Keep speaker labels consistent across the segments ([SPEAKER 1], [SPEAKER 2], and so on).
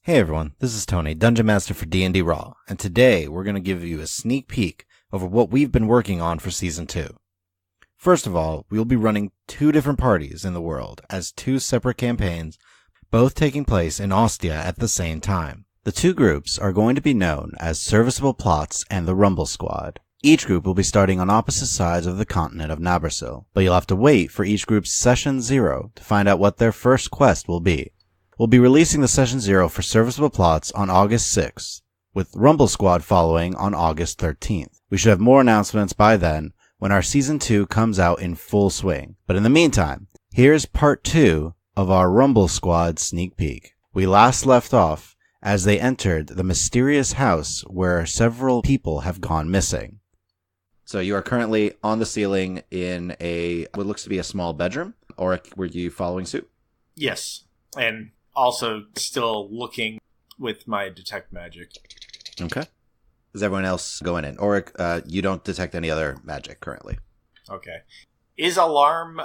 [SPEAKER 1] Hey everyone, this is Tony, Dungeon Master for D&D Raw, and today we're going to give you a sneak peek over what we've been working on for Season 2. First of all, we will be running 2 different parties in the world as 2 separate campaigns, both taking place in Ostia at the same time. The 2 groups are going to be known as Serviceable Plots and the Rumble Squad. Each group will be starting on opposite sides of the continent of Nabrasil, but you'll have to wait for each group's Session 0 to find out what their first quest will be. We'll be releasing the Session 0 for Serviceable Plots on August 6th, with Rumble Squad following on August 13th. We should have more announcements by then when our Season 2 comes out in full swing. But in the meantime, here's Part 2 of our Rumble Squad sneak peek. We last left off as they entered the mysterious house where several people have gone missing. So you are currently on the ceiling in what looks to be a small bedroom, or were you following suit?
[SPEAKER 2] Yes, and also still looking with my detect magic.
[SPEAKER 1] Okay. Is everyone else going in? Or you don't detect any other magic currently?
[SPEAKER 2] Okay. Is alarm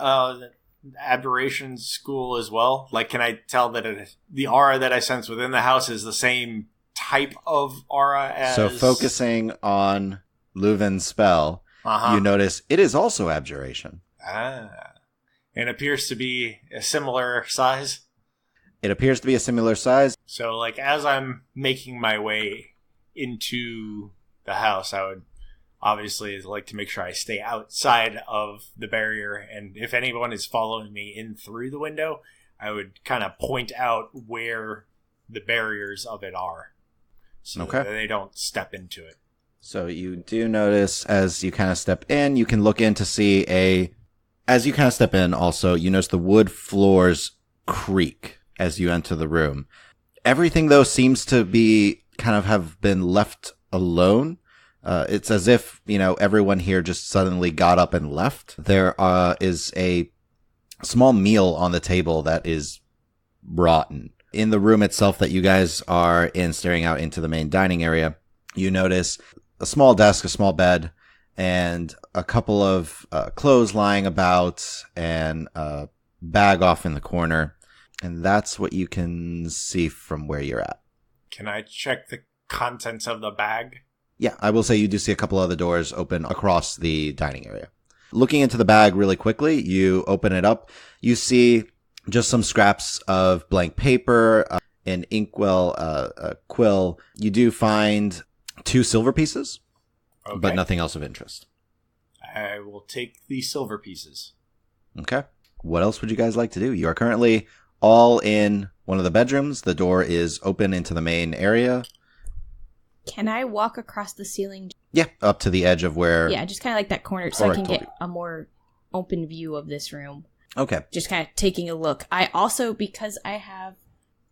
[SPEAKER 2] aberration school as well? Like, can I tell that the aura that I sense within the house is the same type of aura as...
[SPEAKER 1] So focusing on Leuven's spell, you notice it is also abjuration.
[SPEAKER 2] And appears to be a similar size?
[SPEAKER 1] It appears to be a similar size.
[SPEAKER 2] So, like, as I'm making my way into the house, I would obviously like to make sure I stay outside of the barrier. And if anyone is following me in through the window, I would kind of point out where the barriers of it are, so that they don't step into it.
[SPEAKER 1] So you do notice as you kind of step in, you can look in to see as you kind of step in also, you notice the wood floors creak as you enter the room. Everything, though, seems to be kind of have been left alone. It's as if, everyone here just suddenly got up and left. There is a small meal on the table that is rotten. In the room itself that you guys are in, staring out into the main dining area, you notice a small desk, a small bed, and a couple of clothes lying about, and a bag off in the corner. And that's what you can see from where you're at.
[SPEAKER 2] Can I check the contents of the bag?
[SPEAKER 1] Yeah, I will say you do see a couple other doors open across the dining area. Looking into the bag really quickly, you open it up. You see just some scraps of blank paper, an inkwell, a quill. You do find 2 silver pieces, but nothing else of interest.
[SPEAKER 2] I will take the silver pieces.
[SPEAKER 1] Okay. What else would you guys like to do? You are currently all in one of the bedrooms. The door is open into the main area.
[SPEAKER 3] Can I walk across the ceiling?
[SPEAKER 1] Yeah, up to the edge of where...
[SPEAKER 3] Yeah, just kind of like that corner so I can get a more open view of this room.
[SPEAKER 1] Okay.
[SPEAKER 3] Just kind of taking a look. I also, because I have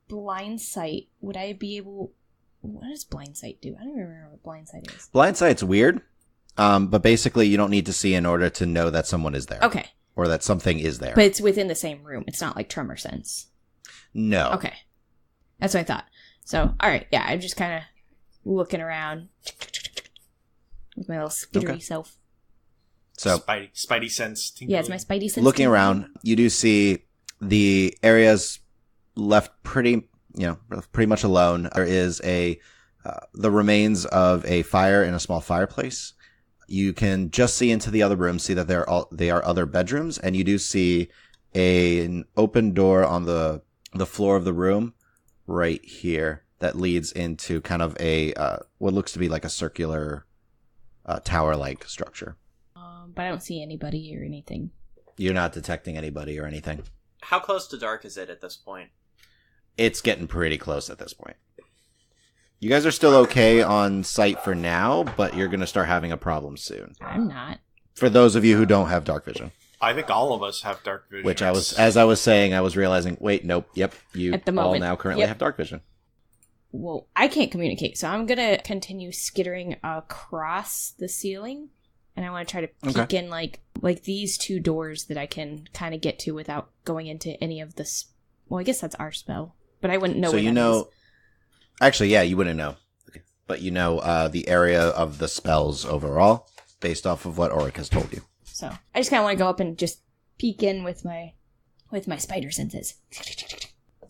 [SPEAKER 3] blind sight, would I be able... What does blind sight do? I don't even remember what blind sight is.
[SPEAKER 1] Blind sight's weird, but basically you don't need to see in order to know that someone is there.
[SPEAKER 3] Okay.
[SPEAKER 1] Or that something is there.
[SPEAKER 3] But it's within the same room. It's not like Tremor Sense.
[SPEAKER 1] No.
[SPEAKER 3] Okay. That's what I thought. So, alright, yeah, I'm just kind of looking around with my little skittery self.
[SPEAKER 1] So
[SPEAKER 2] Spidey sense. Tingling.
[SPEAKER 3] Yeah, it's my Spidey sense.
[SPEAKER 1] Looking around, you do see the areas left pretty much alone. There is the remains of a fire in a small fireplace. You can just see into the other rooms, see that they are other bedrooms, and you do see an open door on the floor of the room right here that leads into kind of a what looks to be like a circular tower-like structure.
[SPEAKER 3] But I don't see anybody or anything.
[SPEAKER 1] You're not detecting anybody or anything.
[SPEAKER 4] How close to dark is it at this point?
[SPEAKER 1] It's getting pretty close at this point. You guys are still okay on sight for now, but you're going to start having a problem soon.
[SPEAKER 3] I'm not.
[SPEAKER 1] For those of you who don't have dark vision.
[SPEAKER 2] I think all of us have dark vision.
[SPEAKER 1] Which as I was saying, I was realizing, wait, nope, yep, you
[SPEAKER 3] at the moment,
[SPEAKER 1] all now currently have dark vision.
[SPEAKER 3] Well, I can't communicate, so I'm going to continue skittering across the ceiling, and I want to try to peek in like these 2 doors that I can kind of get to without going into any of this. Well, I guess that's our spell, but I wouldn't know
[SPEAKER 1] so
[SPEAKER 3] where that is.
[SPEAKER 1] Actually, yeah, you wouldn't know. But you know the area of the spells overall, based off of what Auric has told you.
[SPEAKER 3] So I just kind of want to go up and just peek in with my spider senses.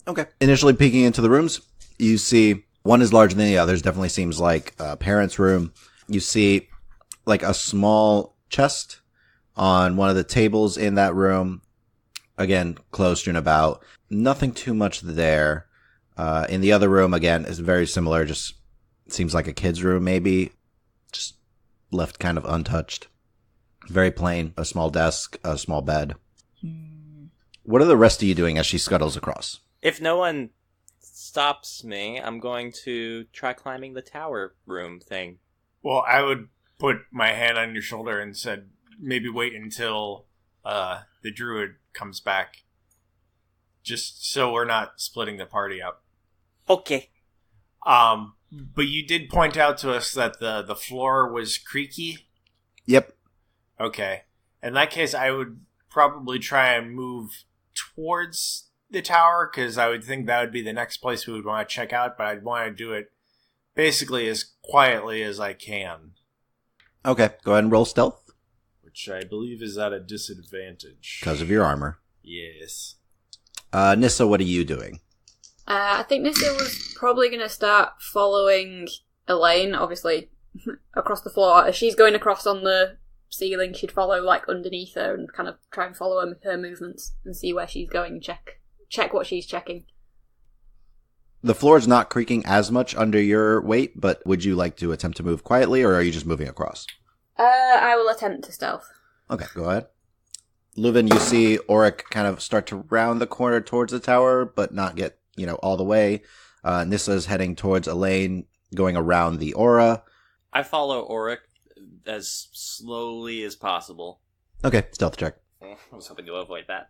[SPEAKER 1] Okay. Initially peeking into the rooms, You see one is larger than the others. Definitely seems like a parent's room. You see like a small chest on one of the tables in that room. Again, clothes strewn about. Nothing too much there. In the other room, again, is very similar. Just seems like a kid's room, maybe. Just left kind of untouched. Very plain. A small desk, a small bed. What are the rest of you doing as she scuttles across?
[SPEAKER 4] If no one stops me, I'm going to try climbing the tower room thing.
[SPEAKER 2] Well, I would put my hand on your shoulder and said, maybe wait until the druid comes back. Just so we're not splitting the party up.
[SPEAKER 4] Okay.
[SPEAKER 2] But you did point out to us that the floor was creaky.
[SPEAKER 1] Yep.
[SPEAKER 2] Okay. In that case, I would probably try and move towards the tower, because I would think that would be the next place we would want to check out, but I'd want to do it basically as quietly as I can.
[SPEAKER 1] Okay, go ahead and roll stealth.
[SPEAKER 2] Which I believe is at a disadvantage.
[SPEAKER 1] Because of your armor.
[SPEAKER 2] Yes.
[SPEAKER 1] Nissa, what are you doing?
[SPEAKER 5] I think Nissa was probably going to start following Elaine, obviously, across the floor. As she's going across on the ceiling, she'd follow, like, underneath her and kind of try and follow her movements and see where she's going and check what she's checking.
[SPEAKER 1] The floor is not creaking as much under your weight, but would you like to attempt to move quietly, or are you just moving across?
[SPEAKER 5] I will attempt to stealth.
[SPEAKER 1] Okay, go ahead. Leuven, you see Auric kind of start to round the corner towards the tower, but not get, all the way. Nissa's heading towards Elaine, going around the aura.
[SPEAKER 4] I follow Auric as slowly as possible.
[SPEAKER 1] Okay, stealth check.
[SPEAKER 4] I was hoping to avoid that.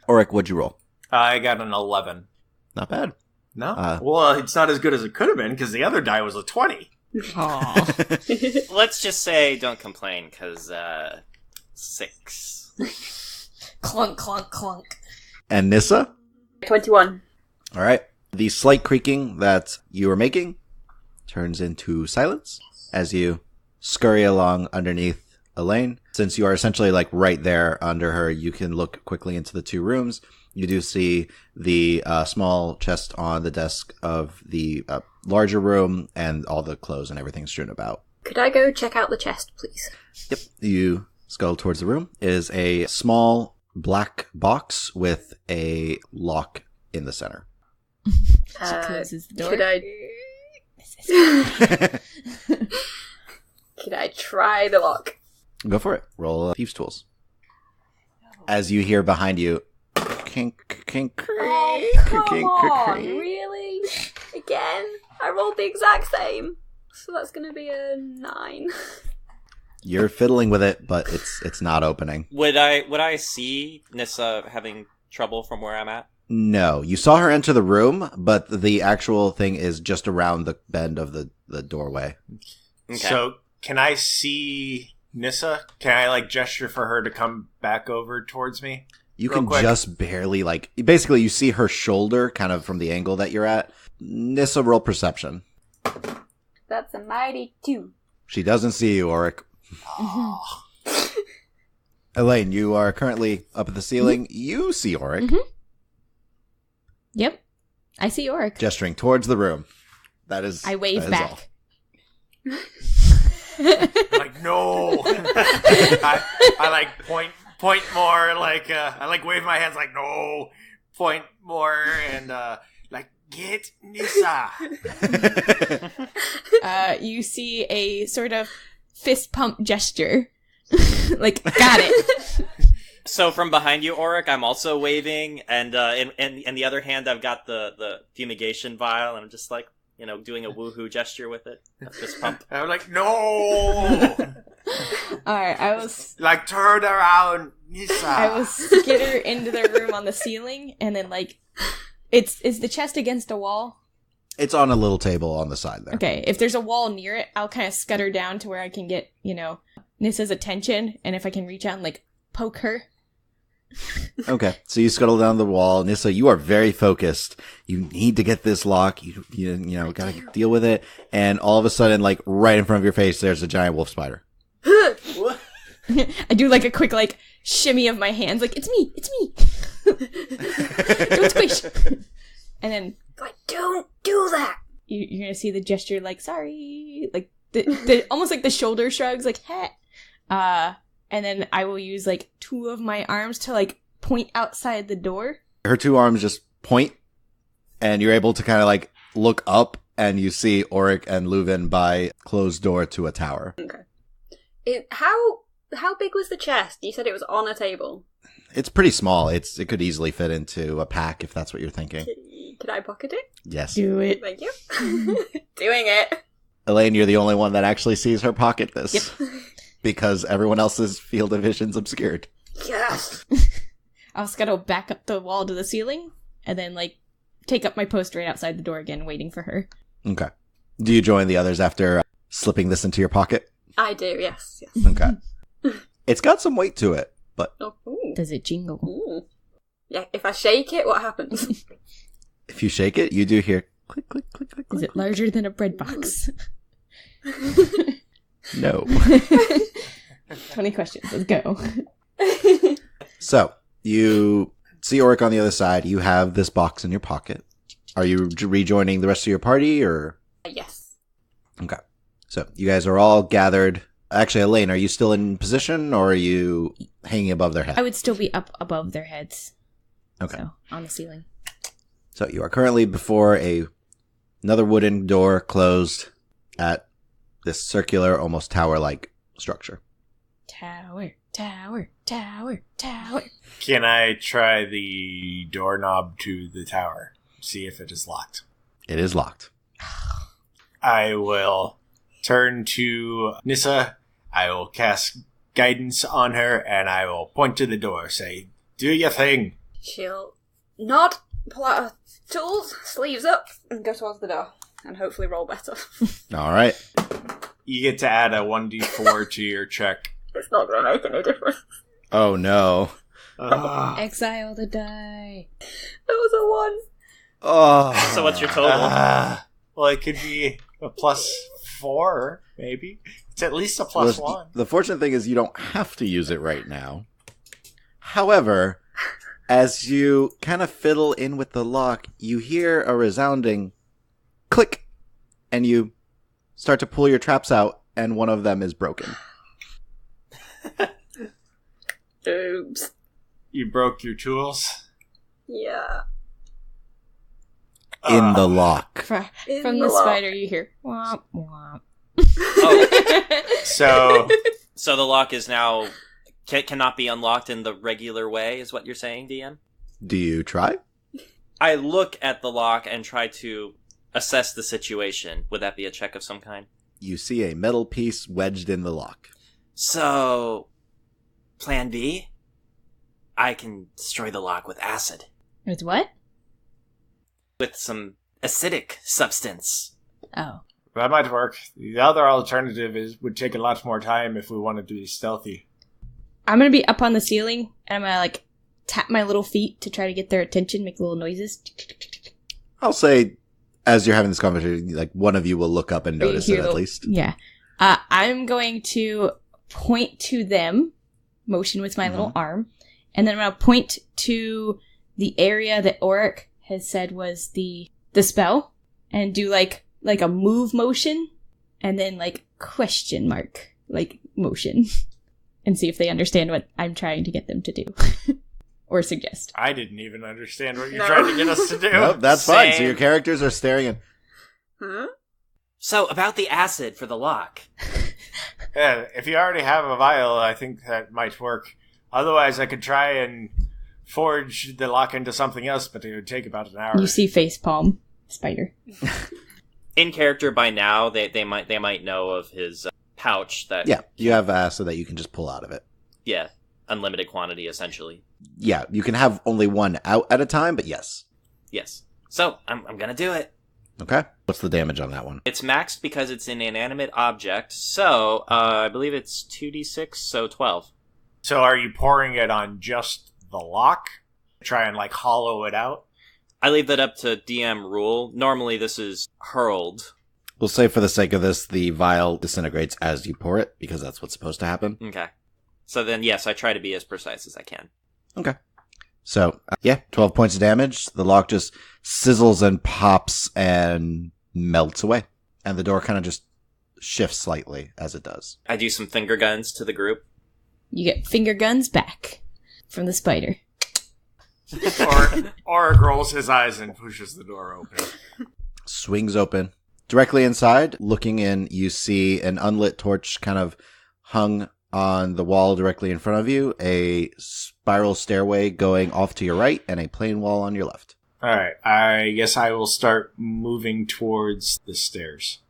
[SPEAKER 1] Auric, what'd you roll?
[SPEAKER 2] I got an 11.
[SPEAKER 1] Not bad.
[SPEAKER 2] No? Well, it's not as good as it could have been, because the other die was a 20.
[SPEAKER 3] Aww.
[SPEAKER 4] Let's just say don't complain, because 6.
[SPEAKER 3] Clunk, clunk, clunk.
[SPEAKER 1] And Nissa?
[SPEAKER 5] 21.
[SPEAKER 1] All right. The slight creaking that you are making turns into silence as you scurry along underneath Elaine. Since you are essentially like right there under her, you can look quickly into the two rooms. You do see the small chest on the desk of the larger room and all the clothes and everything strewn about.
[SPEAKER 5] Could I go check out the chest, please?
[SPEAKER 1] Yep. You scuttle towards the room. It is a small black box with a lock in the center.
[SPEAKER 3] She closes the door.
[SPEAKER 5] Could I try the lock?
[SPEAKER 1] Go for it. Roll Thieves' Tools. As you hear behind you, kink, kink,
[SPEAKER 5] Oh, come
[SPEAKER 1] kink,
[SPEAKER 5] on,
[SPEAKER 1] kink.
[SPEAKER 5] really? Again? I rolled the exact same. So that's going to be a 9.
[SPEAKER 1] You're fiddling with it, but it's not opening.
[SPEAKER 4] Would I see Nissa having trouble from where I'm at?
[SPEAKER 1] No, you saw her enter the room, but the actual thing is just around the bend of the doorway.
[SPEAKER 4] Okay.
[SPEAKER 2] So, can I see Nissa? Can I, gesture for her to come back over towards me?
[SPEAKER 1] You
[SPEAKER 2] Real
[SPEAKER 1] can
[SPEAKER 2] quick.
[SPEAKER 1] just barely, basically you see her shoulder kind of from the angle that you're at. Nissa, roll perception.
[SPEAKER 5] That's a mighty 2.
[SPEAKER 1] She doesn't see you, Auric. Elaine, you are currently up at the ceiling. You see Auric.
[SPEAKER 3] Mhm. Yep. I see Auric.
[SPEAKER 1] Gesturing towards the room. That is.
[SPEAKER 3] I wave
[SPEAKER 1] that is all.
[SPEAKER 3] back.
[SPEAKER 2] No. I point more, I wave my hands no, point more, and get Nissa.
[SPEAKER 3] You see a sort of fist pump gesture. Got it.
[SPEAKER 4] So from behind you, Auric, I'm also waving, and in the other hand, I've got the fumigation vial, and I'm just doing a woohoo gesture with it. A fist pump.
[SPEAKER 2] I'm no.
[SPEAKER 3] Alright, I was...
[SPEAKER 2] turn around, Nissa.
[SPEAKER 3] I will skitter into the room on the ceiling, and then, is the chest against a wall?
[SPEAKER 1] It's on a little table on the side there.
[SPEAKER 3] Okay, if there's a wall near it, I'll kind of scutter down to where I can get, Nissa's attention, and if I can reach out and, poke her.
[SPEAKER 1] Okay, so you scuttle down the wall. Nissa, you are very focused. You need to get this lock. You gotta deal with it. And all of a sudden, right in front of your face, there's a giant wolf spider.
[SPEAKER 3] I do, a quick, shimmy of my hands, it's me! Don't squish! And then
[SPEAKER 5] Like, don't do that!
[SPEAKER 3] You're gonna see the gesture, like, sorry, like, the almost like the shoulder shrugs, like, heh. And then I will use, like, 2 of my arms to, like, point outside the door.
[SPEAKER 1] Her 2 arms just point, and you're able to kind of, like, look up, and you see Auric and Leuven by closed door to a tower.
[SPEAKER 5] Okay. How big was the chest? You said it was on a table.
[SPEAKER 1] It's pretty small. It could easily fit into a pack, if that's what you're thinking.
[SPEAKER 5] Could I pocket it?
[SPEAKER 1] Yes.
[SPEAKER 3] Do it.
[SPEAKER 5] Thank you. Doing it.
[SPEAKER 1] Elaine, you're the only one that actually sees her pocket this.
[SPEAKER 3] Yep.
[SPEAKER 1] Because everyone else's field of vision's obscured.
[SPEAKER 5] Yes.
[SPEAKER 3] I'll scuttle back up the wall to the ceiling, and then, like, take up my post right outside the door again, waiting for her.
[SPEAKER 1] Okay. Do you join the others after slipping this into your pocket?
[SPEAKER 5] I do, yes.
[SPEAKER 1] Okay. It's got some weight to it, but
[SPEAKER 5] Oh, ooh.
[SPEAKER 3] Does it jingle?
[SPEAKER 5] Ooh. Yeah, if I shake it, what happens?
[SPEAKER 1] if you shake it, you do hear click, click, click, click,
[SPEAKER 3] Is
[SPEAKER 1] click.
[SPEAKER 3] it larger than a bread box?
[SPEAKER 1] No.
[SPEAKER 3] 20 questions. Let's go.
[SPEAKER 1] So, you see Auric on the other side. You have this box in your pocket. Are you rejoining the rest of your party, or?
[SPEAKER 5] Yes.
[SPEAKER 1] Okay. So, you guys are all gathered. Actually, Elaine, are you still in position, or are you hanging above their head?
[SPEAKER 3] I would still be up above their heads.
[SPEAKER 1] Okay.
[SPEAKER 3] So, on the ceiling.
[SPEAKER 1] So, you are currently before another wooden door closed at this circular, almost tower-like structure.
[SPEAKER 3] Tower, tower, tower, tower.
[SPEAKER 2] Can I try the doorknob to the tower? See if it is locked.
[SPEAKER 1] It is locked.
[SPEAKER 2] I will turn to Nissa. I will cast guidance on her, and I will point to the door. Say, do your thing.
[SPEAKER 5] She'll nod, pull out her tools, sleeves up, and go towards the door. And hopefully roll better.
[SPEAKER 1] All right.
[SPEAKER 2] You get to add a 1d4 to your check.
[SPEAKER 5] It's not going to make any difference.
[SPEAKER 1] Oh, no.
[SPEAKER 3] Exile the die.
[SPEAKER 5] That was a 1.
[SPEAKER 1] Oh.
[SPEAKER 4] So what's your total?
[SPEAKER 2] Well, it could be a +4, maybe. It's at least a +1.
[SPEAKER 1] The fortunate thing is you don't have to use it right now. However, as you kind of fiddle in with the lock, you hear a resounding click, and you start to pull your traps out, and one of them is broken.
[SPEAKER 5] Oops.
[SPEAKER 2] You broke your tools?
[SPEAKER 5] Yeah.
[SPEAKER 1] In the lock.
[SPEAKER 3] From
[SPEAKER 5] In
[SPEAKER 3] the
[SPEAKER 5] the lock.
[SPEAKER 3] spider, you hear womp womp.
[SPEAKER 4] Oh,
[SPEAKER 2] So,
[SPEAKER 4] so the lock is now cannot be unlocked in the regular way, is what you're saying, DM?
[SPEAKER 1] Do you try?
[SPEAKER 4] I look at the lock and try to assess the situation. Would that be a check of some kind?
[SPEAKER 1] You see a metal piece wedged in the lock.
[SPEAKER 4] So, plan B? I can destroy the lock with acid.
[SPEAKER 3] With what?
[SPEAKER 4] With some acidic substance.
[SPEAKER 3] Oh.
[SPEAKER 2] that might work. The other alternative would take a lot more time if we wanted to be stealthy.
[SPEAKER 3] I'm gonna be up on the ceiling, and I'm gonna, like, tap my little feet to try to get their attention, make little noises.
[SPEAKER 1] I'll say, as you're having this conversation, like, one of you will look up and notice
[SPEAKER 3] You
[SPEAKER 1] it
[SPEAKER 3] hear
[SPEAKER 1] at
[SPEAKER 3] the-
[SPEAKER 1] least.
[SPEAKER 3] Yeah. I'm going to point to them, motion with my little arm, and then I'm going to point to the area that Auric has said was the spell, and do like a move motion, and then like question mark, like motion, and see if they understand what I'm trying to get them to do. Or suggest.
[SPEAKER 2] I didn't even understand what you're
[SPEAKER 5] No.
[SPEAKER 2] trying to get us to do.
[SPEAKER 1] Nope, that's fine. So
[SPEAKER 4] Same.
[SPEAKER 1] your characters are staring and
[SPEAKER 5] Huh?
[SPEAKER 4] So, about the acid for the lock.
[SPEAKER 2] Yeah, if you already have a vial, I think that might work. Otherwise, I could try and forge the lock into something else, but it would take about an hour.
[SPEAKER 3] You see facepalm, spider.
[SPEAKER 4] In character by now, they might know of his pouch that
[SPEAKER 1] yeah, you have acid that you can just pull out of it.
[SPEAKER 4] yeah, unlimited quantity essentially.
[SPEAKER 1] Yeah, you can have only one out at a time, but yes.
[SPEAKER 4] Yes. So, I'm gonna do it.
[SPEAKER 1] Okay. What's the damage on that one?
[SPEAKER 4] It's maxed because it's an inanimate object, so I believe it's 2d6, so 12.
[SPEAKER 2] So are you pouring it on just the lock? Try and, like, hollow it out?
[SPEAKER 4] I leave that up to DM rule. Normally this is hurled.
[SPEAKER 1] We'll say for the sake of this, the vial disintegrates as you pour it, because that's what's supposed to happen.
[SPEAKER 4] Okay. So then, yes, I try to be as precise as I can.
[SPEAKER 1] Okay. So, 12 points of damage. The lock just sizzles and pops and melts away. And the door kind of just shifts slightly as it does.
[SPEAKER 4] I do some finger guns to the group.
[SPEAKER 3] You get finger guns back from the spider.
[SPEAKER 2] Auric rolls his eyes and pushes the door open.
[SPEAKER 1] Swings open. Directly inside, looking in, you see an unlit torch kind of hung on the wall directly in front of you, a spiral stairway going off to your right, and a plain wall on your left.
[SPEAKER 2] Alright, I guess I will start moving towards the stairs.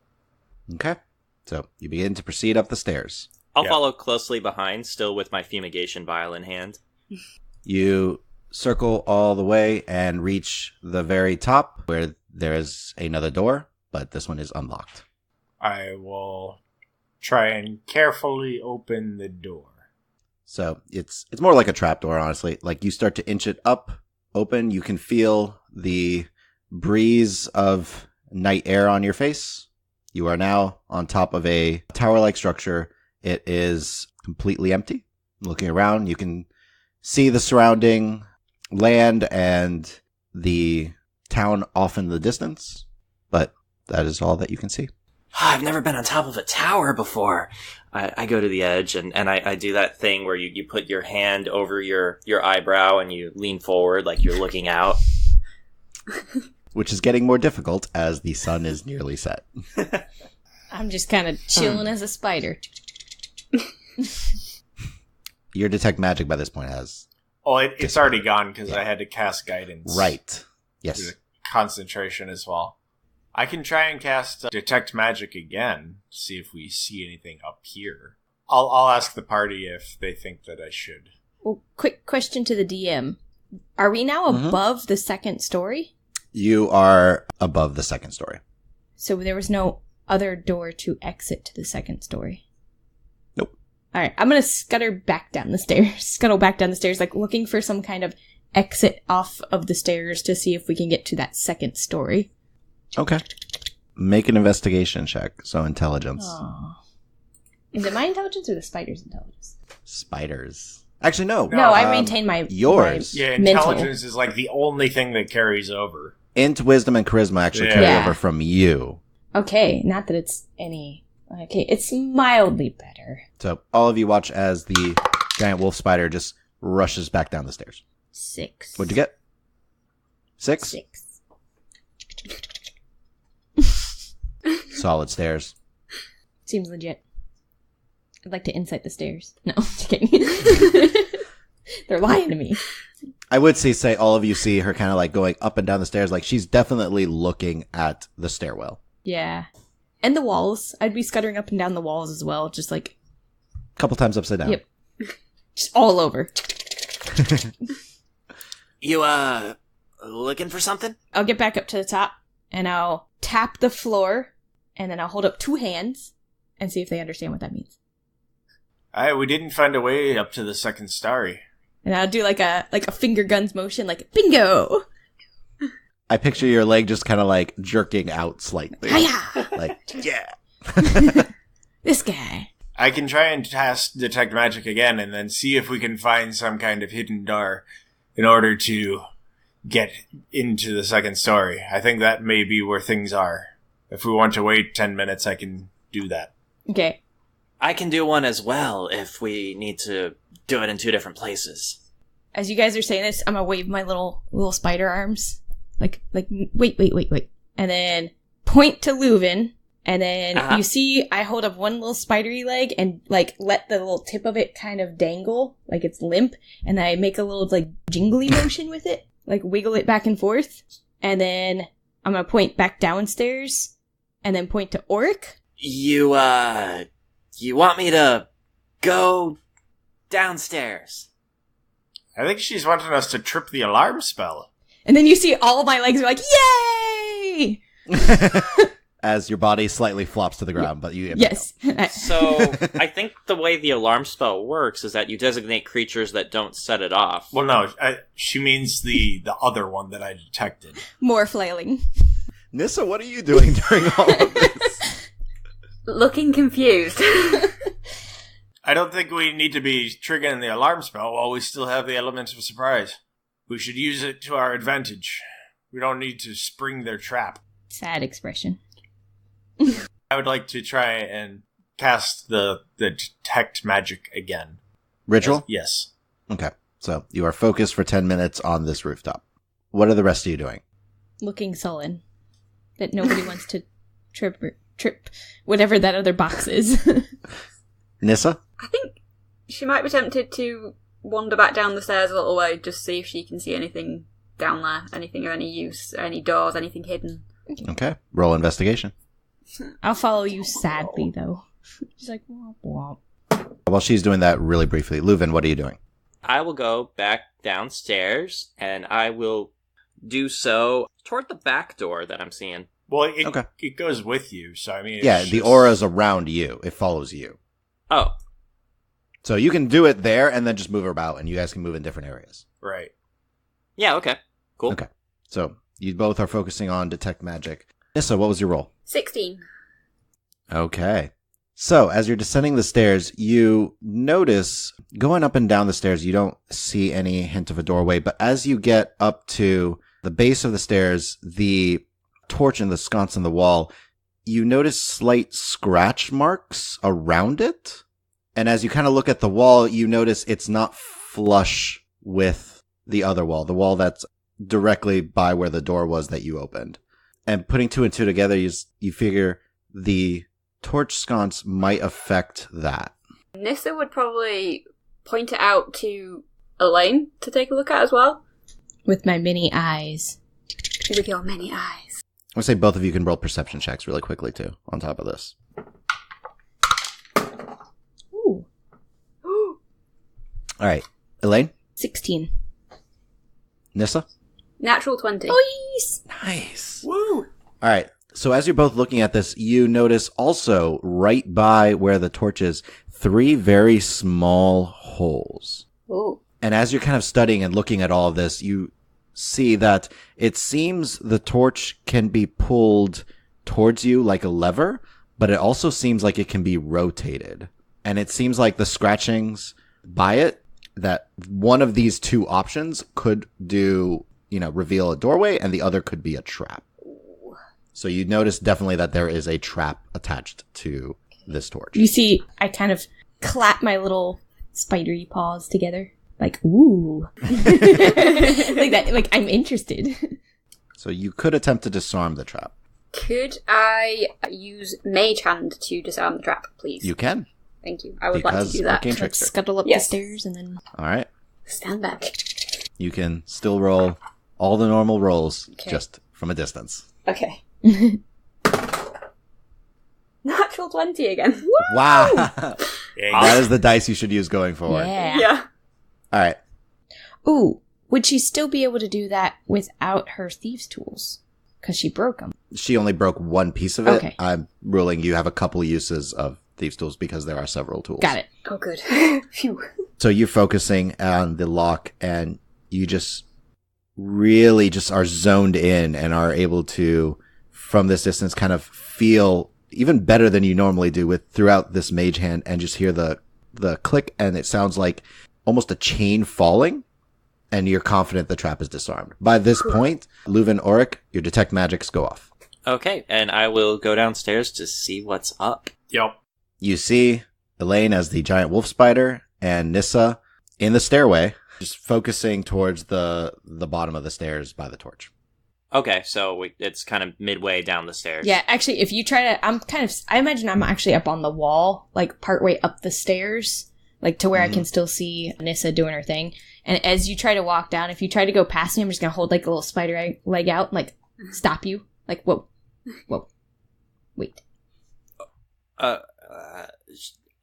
[SPEAKER 1] Okay. So, you begin to proceed up the stairs.
[SPEAKER 4] I'll
[SPEAKER 2] Yeah.
[SPEAKER 4] follow closely behind, still with my fumigation vial in hand.
[SPEAKER 1] You circle all the way and reach the very top where there is another door, but this one is unlocked.
[SPEAKER 2] I will try and carefully open the door.
[SPEAKER 1] So it's more like a trapdoor, honestly. Like you start to inch it up, open, you can feel the breeze of night air on your face. You are now on top of a tower-like structure. It is completely empty. Looking around, you can see the surrounding land and the town off in the distance, but that is all that you can see.
[SPEAKER 4] I've never been on top of a tower before. I go to the edge and I do that thing where you put your hand over your eyebrow and you lean forward like you're looking out.
[SPEAKER 1] Which is getting more difficult as the sun is nearly set.
[SPEAKER 3] I'm just kind of chilling as a spider.
[SPEAKER 1] Your detect magic by this point has...
[SPEAKER 2] Oh, it's already gone because I had to cast guidance.
[SPEAKER 1] Right. Yes.
[SPEAKER 2] To concentration as well. I can try and cast detect magic again, see if we see anything up here. I'll ask the party if they think that I should.
[SPEAKER 3] Well, quick question to the DM. Are we now above the second story?
[SPEAKER 1] You are above the second story.
[SPEAKER 3] So there was no other door to exit to the second story?
[SPEAKER 1] Nope.
[SPEAKER 3] All right, I'm going to scuttle back down the stairs, like looking for some kind of exit off of the stairs to see if we can get to that second story.
[SPEAKER 1] Okay. Make an investigation check. So intelligence.
[SPEAKER 3] Aww. Is it my intelligence or the spider's intelligence?
[SPEAKER 1] Spiders. Actually, no.
[SPEAKER 3] No, I maintain my...
[SPEAKER 1] yours.
[SPEAKER 3] my
[SPEAKER 2] Yeah,
[SPEAKER 3] mental.
[SPEAKER 2] intelligence is like the only thing that carries over.
[SPEAKER 1] Int, wisdom, and charisma actually carry
[SPEAKER 3] Yeah.
[SPEAKER 1] over from you.
[SPEAKER 3] Okay, not that it's any... Okay, it's mildly better.
[SPEAKER 1] So all of you watch as the giant wolf spider just rushes back down the stairs.
[SPEAKER 3] 6.
[SPEAKER 1] What'd you get? 6?
[SPEAKER 3] 6.
[SPEAKER 1] Solid stairs.
[SPEAKER 3] Seems legit. I'd like to insight the stairs. No, just kidding. They're lying to me.
[SPEAKER 1] I would say all of you see her kind of like going up and down the stairs. Like she's definitely looking at the stairwell.
[SPEAKER 3] Yeah. And the walls. I'd be scuttering up and down the walls as well. Just like...
[SPEAKER 1] A couple times upside down.
[SPEAKER 3] Yep. Just all over.
[SPEAKER 4] You, looking for something?
[SPEAKER 3] I'll get back up to the top, and I'll tap the floor, and then I'll hold up 2 hands, and see if they understand what that means.
[SPEAKER 2] We didn't find a way up to the second story.
[SPEAKER 3] And I'll do like a finger guns motion, like, bingo!
[SPEAKER 1] I picture your leg just kind of like jerking out slightly.
[SPEAKER 3] Hiya!
[SPEAKER 1] Like, yeah.
[SPEAKER 3] This guy.
[SPEAKER 2] I can try and cast detect magic again and then see if we can find some kind of hidden door in order to get into the second story. I think that may be where things are. If we want to wait 10 minutes, I can do that.
[SPEAKER 3] Okay.
[SPEAKER 4] I can do one as well if we need to do it in 2 different places.
[SPEAKER 3] As you guys are saying this, I'm gonna wave my little spider arms. Like, wait. And then point to Leuven. And then you see I hold up one little spidery leg and like let the little tip of it kind of dangle, like it's limp. And then I make a little like jingly motion with it, like wiggle it back and forth. And then I'm gonna point back downstairs and then point to Auric.
[SPEAKER 4] You want me to go downstairs?
[SPEAKER 2] I think she's wanting us to trip the alarm spell.
[SPEAKER 3] And then you see all of my legs are like, yay!
[SPEAKER 1] As your body slightly flops to the ground, but you...
[SPEAKER 3] Yes.
[SPEAKER 4] So, I think the way the alarm spell works is that you designate creatures that don't set it off.
[SPEAKER 2] Well, no, she means the other one that I detected.
[SPEAKER 3] More flailing.
[SPEAKER 1] Nissa, what are you doing during all of this?
[SPEAKER 5] Looking confused.
[SPEAKER 2] I don't think we need to be triggering the alarm spell while we still have the element of surprise. We should use it to our advantage. We don't need to spring their trap.
[SPEAKER 3] Sad expression.
[SPEAKER 2] I would like to try and cast the detect magic again.
[SPEAKER 1] Ritual?
[SPEAKER 2] Yes.
[SPEAKER 1] Okay. So you are focused for 10 minutes on this rooftop. What are the rest of you doing?
[SPEAKER 3] Looking sullen. That nobody wants to trip whatever that other box is.
[SPEAKER 1] Nissa?
[SPEAKER 5] I think she might be tempted to wander back down the stairs a little way, just see if she can see anything down there, anything of any use, any doors, anything hidden.
[SPEAKER 1] Okay. Roll investigation.
[SPEAKER 3] I'll follow you sadly, though. She's like, womp womp.
[SPEAKER 1] While she's doing that really briefly, Leuven, what are you doing?
[SPEAKER 4] I will go back downstairs, and I will do so toward the back door that I'm seeing.
[SPEAKER 2] Well,
[SPEAKER 1] Okay.
[SPEAKER 2] it goes with you, so I mean... it's
[SPEAKER 1] Yeah, the
[SPEAKER 2] just-
[SPEAKER 1] aura's around you. It follows you.
[SPEAKER 4] Oh,
[SPEAKER 1] So you can do it there and then just move about, and you guys can move in different areas.
[SPEAKER 2] Right.
[SPEAKER 4] yeah, okay. Cool.
[SPEAKER 1] Okay. So you both are focusing on detect magic. Nissa, what was your roll?
[SPEAKER 5] 16.
[SPEAKER 1] Okay. So as you're descending the stairs, you notice going up and down the stairs, you don't see any hint of a doorway, but as you get up to the base of the stairs, the torch and the sconce in the wall, you notice slight scratch marks around it. And as you kind of look at the wall, you notice it's not flush with the other wall, the wall that's directly by where the door was that you opened. And putting two and two together, you figure the torch sconce might affect that.
[SPEAKER 5] Nissa would probably point it out to Elaine to take a look at as well.
[SPEAKER 3] With my mini eyes.
[SPEAKER 5] With your many eyes.
[SPEAKER 1] I'm going to say both of you can roll perception checks really quickly, too, on top of this.
[SPEAKER 3] Ooh.
[SPEAKER 1] All right. Elaine?
[SPEAKER 3] 16.
[SPEAKER 1] Nissa?
[SPEAKER 5] Natural 20.
[SPEAKER 3] Boys!
[SPEAKER 1] Nice.
[SPEAKER 2] Woo!
[SPEAKER 1] All right. So as you're both looking at this, you notice also right by where the torch is, 3 very small holes.
[SPEAKER 5] Ooh.
[SPEAKER 1] And as you're kind of studying and looking at all of this, you see that it seems the torch can be pulled towards you like a lever, but it also seems like it can be rotated. And it seems like the scratchings by it, that one of these two options could reveal a doorway, and the other could be a trap. So you notice definitely that there is a trap attached to this torch.
[SPEAKER 3] You see, I kind of clap my little spidery paws together. Like, ooh. Like that, like I'm interested.
[SPEAKER 1] So you could attempt to disarm the trap.
[SPEAKER 5] Could I use Mage Hand to disarm the trap, please?
[SPEAKER 1] You can.
[SPEAKER 5] Thank you. I would like
[SPEAKER 1] Because
[SPEAKER 5] to do that.
[SPEAKER 1] Arcane
[SPEAKER 3] Let's
[SPEAKER 1] Trickster.
[SPEAKER 3] scuttle up
[SPEAKER 5] Yes.
[SPEAKER 3] the stairs and then...
[SPEAKER 1] All right.
[SPEAKER 5] Stand back.
[SPEAKER 1] You can still roll all the normal rolls,
[SPEAKER 5] Okay.
[SPEAKER 1] just from a distance.
[SPEAKER 5] Okay. Natural 20 again.
[SPEAKER 1] Wow.
[SPEAKER 2] Yeah,
[SPEAKER 1] That is the dice you should use going forward.
[SPEAKER 3] Yeah.
[SPEAKER 5] Yeah.
[SPEAKER 1] All right.
[SPEAKER 3] Ooh, would she still be able to do that without her thieves' tools? Because she broke them.
[SPEAKER 1] She only broke one piece of it.
[SPEAKER 3] Okay.
[SPEAKER 1] I'm ruling you have a couple uses of thieves' tools because there are several tools.
[SPEAKER 3] Got it.
[SPEAKER 5] Oh, good. Phew.
[SPEAKER 1] So you're focusing on the lock, and you just really just are zoned in and are able to, from this distance, kind of feel even better than you normally do with throughout this mage hand, and just hear the click, and it sounds like almost a chain falling, and you're confident the trap is disarmed. By this point, Leuven, Auric, your detect magics go off.
[SPEAKER 4] Okay, and I will go downstairs to see what's up.
[SPEAKER 2] Yep.
[SPEAKER 1] You see Elaine as the giant wolf spider and Nissa in the stairway, just focusing towards the bottom of the stairs by the torch.
[SPEAKER 4] Okay, so it's kind of midway down the stairs.
[SPEAKER 3] Yeah, actually, if you try to... I imagine I'm actually up on the wall, like partway up the stairs, like to where I can still see Nissa doing her thing. And as you try to walk down, if you try to go past me, I'm just going to hold like a little spider leg out and like stop you. Like, whoa, wait.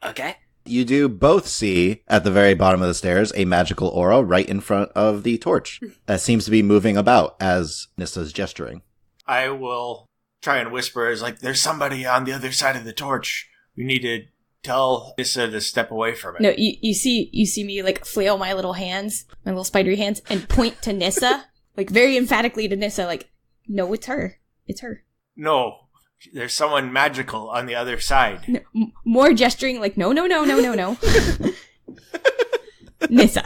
[SPEAKER 4] Okay.
[SPEAKER 1] You do both see, at the very bottom of the stairs, a magical aura right in front of the torch that seems to be moving about as Nissa's gesturing.
[SPEAKER 2] I will try and whisper as like, there's somebody on the other side of the torch. We need to tell Nissa to step away from it.
[SPEAKER 3] No, you see me like flail my little hands, my little spidery hands, and point to Nissa, like very emphatically to Nissa, like, no, it's her. It's her.
[SPEAKER 2] No, there's someone magical on the other side.
[SPEAKER 3] No, more gesturing, like, no. Nissa.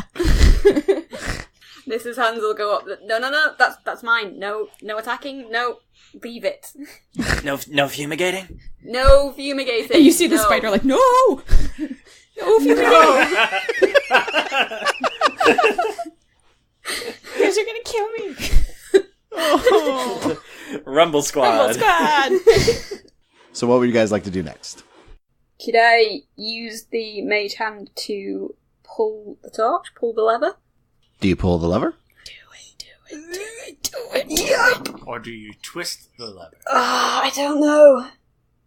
[SPEAKER 5] Nissa's hands will go up. No, that's mine. No attacking. No, leave it.
[SPEAKER 4] No fumigating?
[SPEAKER 5] No fumigating.
[SPEAKER 3] And you see the
[SPEAKER 5] no.
[SPEAKER 3] spider like, no! No fumigating! You guys are gonna kill me!
[SPEAKER 1] Oh.
[SPEAKER 4] Rumble Squad.
[SPEAKER 3] Rumble Squad!
[SPEAKER 1] So what would you guys like to do next?
[SPEAKER 5] Could I use the mage hand to pull the torch, pull the lever?
[SPEAKER 1] Do you pull the lever?
[SPEAKER 3] Do it.
[SPEAKER 2] Or do you twist the lever?
[SPEAKER 5] I don't know.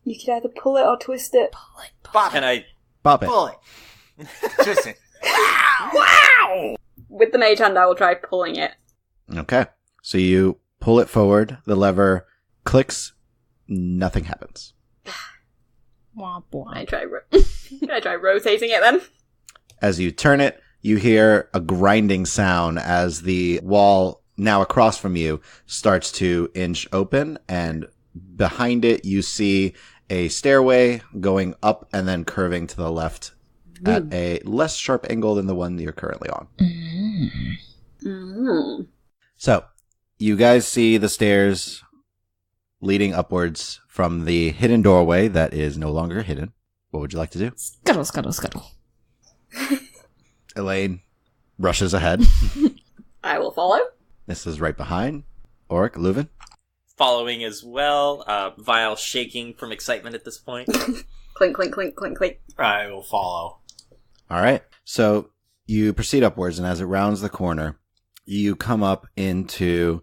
[SPEAKER 5] You could either pull it or twist it.
[SPEAKER 2] Bop
[SPEAKER 4] Can
[SPEAKER 2] it.
[SPEAKER 4] I...
[SPEAKER 1] Pop it.
[SPEAKER 2] Pull it. Twist it. Wow!
[SPEAKER 5] With the mage hand, I will try pulling it.
[SPEAKER 1] Okay. So you pull it forward, the lever clicks, nothing happens.
[SPEAKER 3] Womp womp.
[SPEAKER 5] Can I try rotating it then?
[SPEAKER 1] As you turn it, you hear a grinding sound as the wall now across from you starts to inch open, and behind it you see a stairway going up and then curving to the left at a less sharp angle than the one you're currently on.
[SPEAKER 5] Mm.
[SPEAKER 1] So, you guys see the stairs leading upwards from the hidden doorway that is no longer hidden. What would you like to do?
[SPEAKER 3] Scuttle, scuttle, scuttle.
[SPEAKER 1] Elaine rushes ahead.
[SPEAKER 5] I will follow.
[SPEAKER 1] This is right behind. Oric, Leuven.
[SPEAKER 4] Following as well. Vile shaking from excitement at this point.
[SPEAKER 5] Clink, clink, clink, clink, clink.
[SPEAKER 2] I will follow.
[SPEAKER 1] All right. So you proceed upwards, and as it rounds the corner, you come up into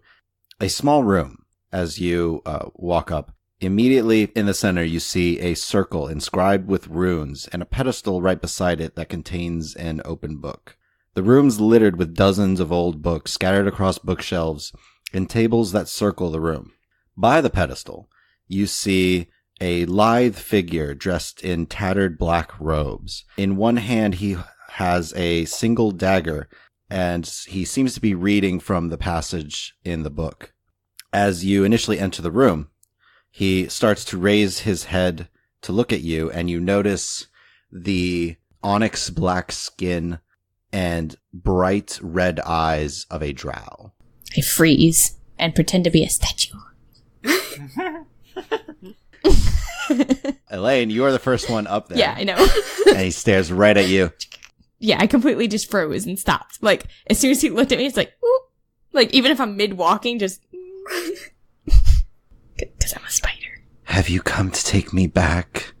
[SPEAKER 1] a small room. As you walk up, immediately in the center, you see a circle inscribed with runes and a pedestal right beside it that contains an open book. The room's littered with dozens of old books scattered across bookshelves and tables that circle the room. By the pedestal, you see a lithe figure dressed in tattered black robes. In one hand, he has a single dagger, and he seems to be reading from the passage in the book. As you initially enter the room, he starts to raise his head to look at you, and you notice the onyx black skin and bright red eyes of a drow.
[SPEAKER 3] I freeze and pretend to be a statue.
[SPEAKER 1] Elaine, you are the first one up there.
[SPEAKER 3] Yeah, I know.
[SPEAKER 1] And he stares right at you.
[SPEAKER 3] Yeah, I completely just froze and stopped. Like, as soon as he looked at me, it's like, oop. Like, even if I'm mid-walking, just... Because I'm a spider.
[SPEAKER 1] Have you come to take me back?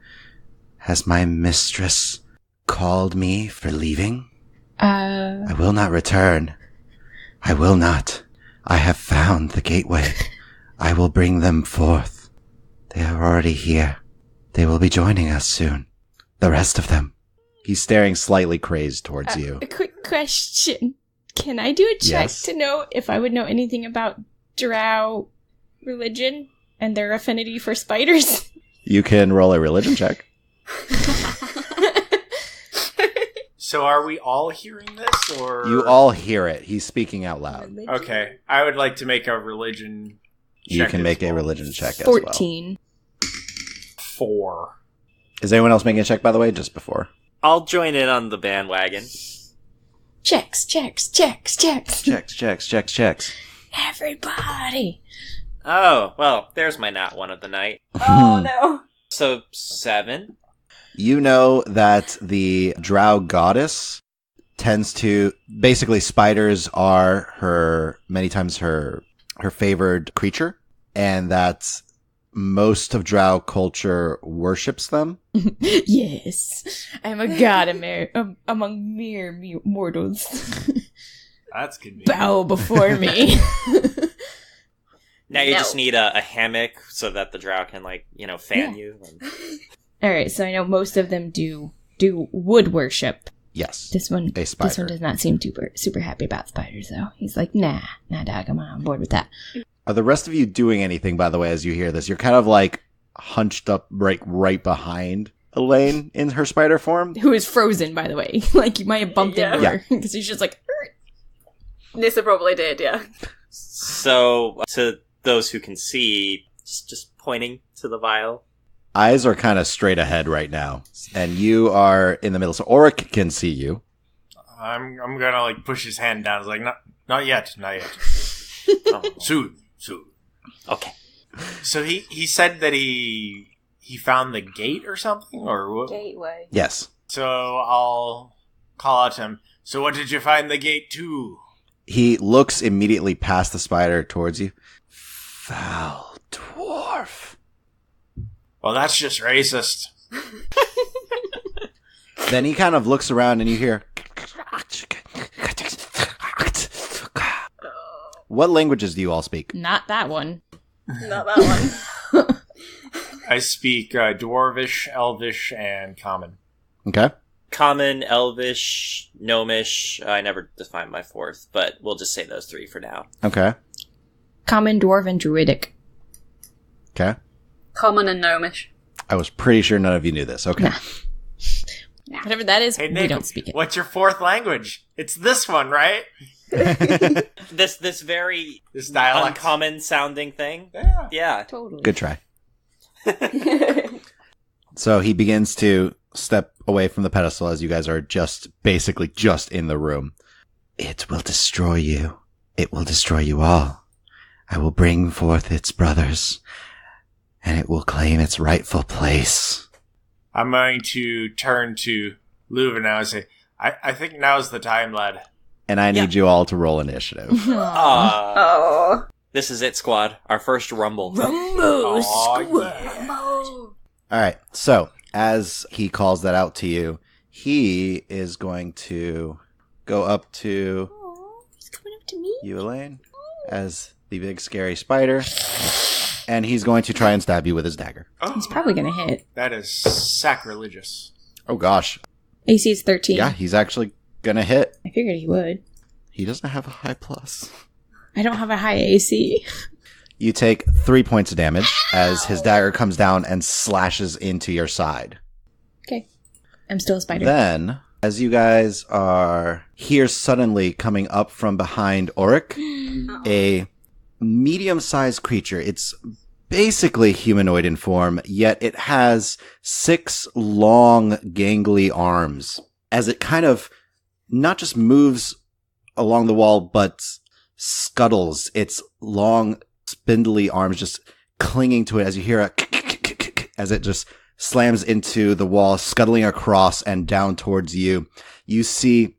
[SPEAKER 1] Has my mistress called me for leaving? I will not return. I will not. I have found the gateway. I will bring them forth. They are already here. They will be joining us soon. The rest of them. He's staring slightly crazed towards you.
[SPEAKER 3] A quick question. Can I do a check
[SPEAKER 1] Yes.
[SPEAKER 3] to know if I would know anything about drow religion and their affinity for spiders?
[SPEAKER 1] You can roll a religion check.
[SPEAKER 2] So are we all hearing this, or...
[SPEAKER 1] You all hear it. He's speaking out loud.
[SPEAKER 2] Okay, I would like to make a religion check.
[SPEAKER 1] You can
[SPEAKER 2] as
[SPEAKER 1] make a
[SPEAKER 2] well.
[SPEAKER 1] religion check as well.
[SPEAKER 3] 14.
[SPEAKER 2] 4.
[SPEAKER 1] Is anyone else making a check, by the way, just before?
[SPEAKER 4] I'll join in on the bandwagon.
[SPEAKER 3] Checks.
[SPEAKER 1] Checks.
[SPEAKER 3] Everybody.
[SPEAKER 4] Oh, well, there's my not one of the night.
[SPEAKER 5] Oh no.
[SPEAKER 4] So, 7.
[SPEAKER 1] You know that the drow goddess tends to... Basically, spiders are many times her favored creature, and that most of drow culture worships them.
[SPEAKER 3] Yes. I'm a god among mere mortals.
[SPEAKER 2] That's convenient.
[SPEAKER 3] Bow before me.
[SPEAKER 4] Now you
[SPEAKER 5] No.
[SPEAKER 4] just need a hammock so that the drow can, fan you.
[SPEAKER 3] Alright, so I know most of them do wood worship.
[SPEAKER 1] Yes.
[SPEAKER 3] This one
[SPEAKER 1] A spider.
[SPEAKER 3] This one does not seem super happy about spiders, though. He's like, nah, dog, I'm on board with that.
[SPEAKER 1] Are the rest of you doing anything, by the way, as you hear this? You're kind of like hunched up right behind Elaine in her spider form.
[SPEAKER 3] Who is frozen, by the way. Like, you might have bumped
[SPEAKER 5] Yeah.
[SPEAKER 3] into her. Because he's just like,
[SPEAKER 5] Nissa probably did, yeah.
[SPEAKER 4] So, to those who can see, just pointing to the vial.
[SPEAKER 1] Eyes are kind of straight ahead right now, and you are in the middle. So Oric can see you.
[SPEAKER 2] I'm gonna push his hand down. It's like, Not yet.
[SPEAKER 4] Oh.
[SPEAKER 2] Soon.
[SPEAKER 4] Okay.
[SPEAKER 2] So he said that he found the gate or something, or what?
[SPEAKER 5] Gateway.
[SPEAKER 1] Yes.
[SPEAKER 2] So I'll call out to him. So what did you find the gate to?
[SPEAKER 1] He looks immediately past the spider towards you. Foul dwarf.
[SPEAKER 2] Well, that's just racist.
[SPEAKER 1] Then he kind of looks around and you hear... What languages do you all speak?
[SPEAKER 3] Not that one.
[SPEAKER 5] Not that one.
[SPEAKER 2] I speak Dwarvish, Elvish, and Common.
[SPEAKER 1] Okay.
[SPEAKER 4] Common, Elvish, Gnomish. I never defined my fourth, but we'll just say those three for now.
[SPEAKER 1] Okay.
[SPEAKER 3] Common, Dwarven, Druidic.
[SPEAKER 1] Okay.
[SPEAKER 5] Common and Gnomish.
[SPEAKER 1] I was pretty sure none of you knew this. Okay.
[SPEAKER 3] Nah. Whatever that is,
[SPEAKER 2] Hey,
[SPEAKER 3] we
[SPEAKER 2] Nick,
[SPEAKER 3] don't speak it.
[SPEAKER 2] what's your fourth language? It's this one, right?
[SPEAKER 4] This very
[SPEAKER 2] This dialect.
[SPEAKER 4] uncommon sounding thing.
[SPEAKER 2] Yeah.
[SPEAKER 4] Yeah.
[SPEAKER 3] Totally.
[SPEAKER 1] Good try. So he begins to step away from the pedestal as you guys are basically just in the room. It will destroy you. It will destroy you all. I will bring forth its brothers, and it will claim its rightful place.
[SPEAKER 2] I'm going to turn to Leuven now and say, I think now's the time, lad.
[SPEAKER 1] And I need you all to roll initiative.
[SPEAKER 3] Aw.
[SPEAKER 5] Oh.
[SPEAKER 4] This is it, squad. Our first rumble.
[SPEAKER 2] Aw, yeah.
[SPEAKER 5] Oh.
[SPEAKER 1] All right. So as he calls that out to you, he is going to go up to
[SPEAKER 3] He's coming up to me.
[SPEAKER 1] you, Elaine, as the big scary spider, and he's going to try and stab you with his dagger.
[SPEAKER 3] He's probably going to hit.
[SPEAKER 2] That is sacrilegious.
[SPEAKER 1] Oh gosh.
[SPEAKER 3] AC is 13.
[SPEAKER 1] Yeah, he's actually going to hit.
[SPEAKER 3] I figured he would.
[SPEAKER 1] He doesn't have a high plus.
[SPEAKER 3] I don't have a high AC.
[SPEAKER 1] You take 3 points of damage as his dagger comes down and slashes into your side.
[SPEAKER 3] Okay. I'm still a spider.
[SPEAKER 1] Then, as you guys are here suddenly coming up from behind Auric, a medium-sized creature. It's basically humanoid in form, yet it has 6 long, gangly arms. As it kind of not just moves along the wall, but scuttles its long, spindly arms just clinging to it as you hear a as it just slams into the wall, scuttling across and down towards you. You see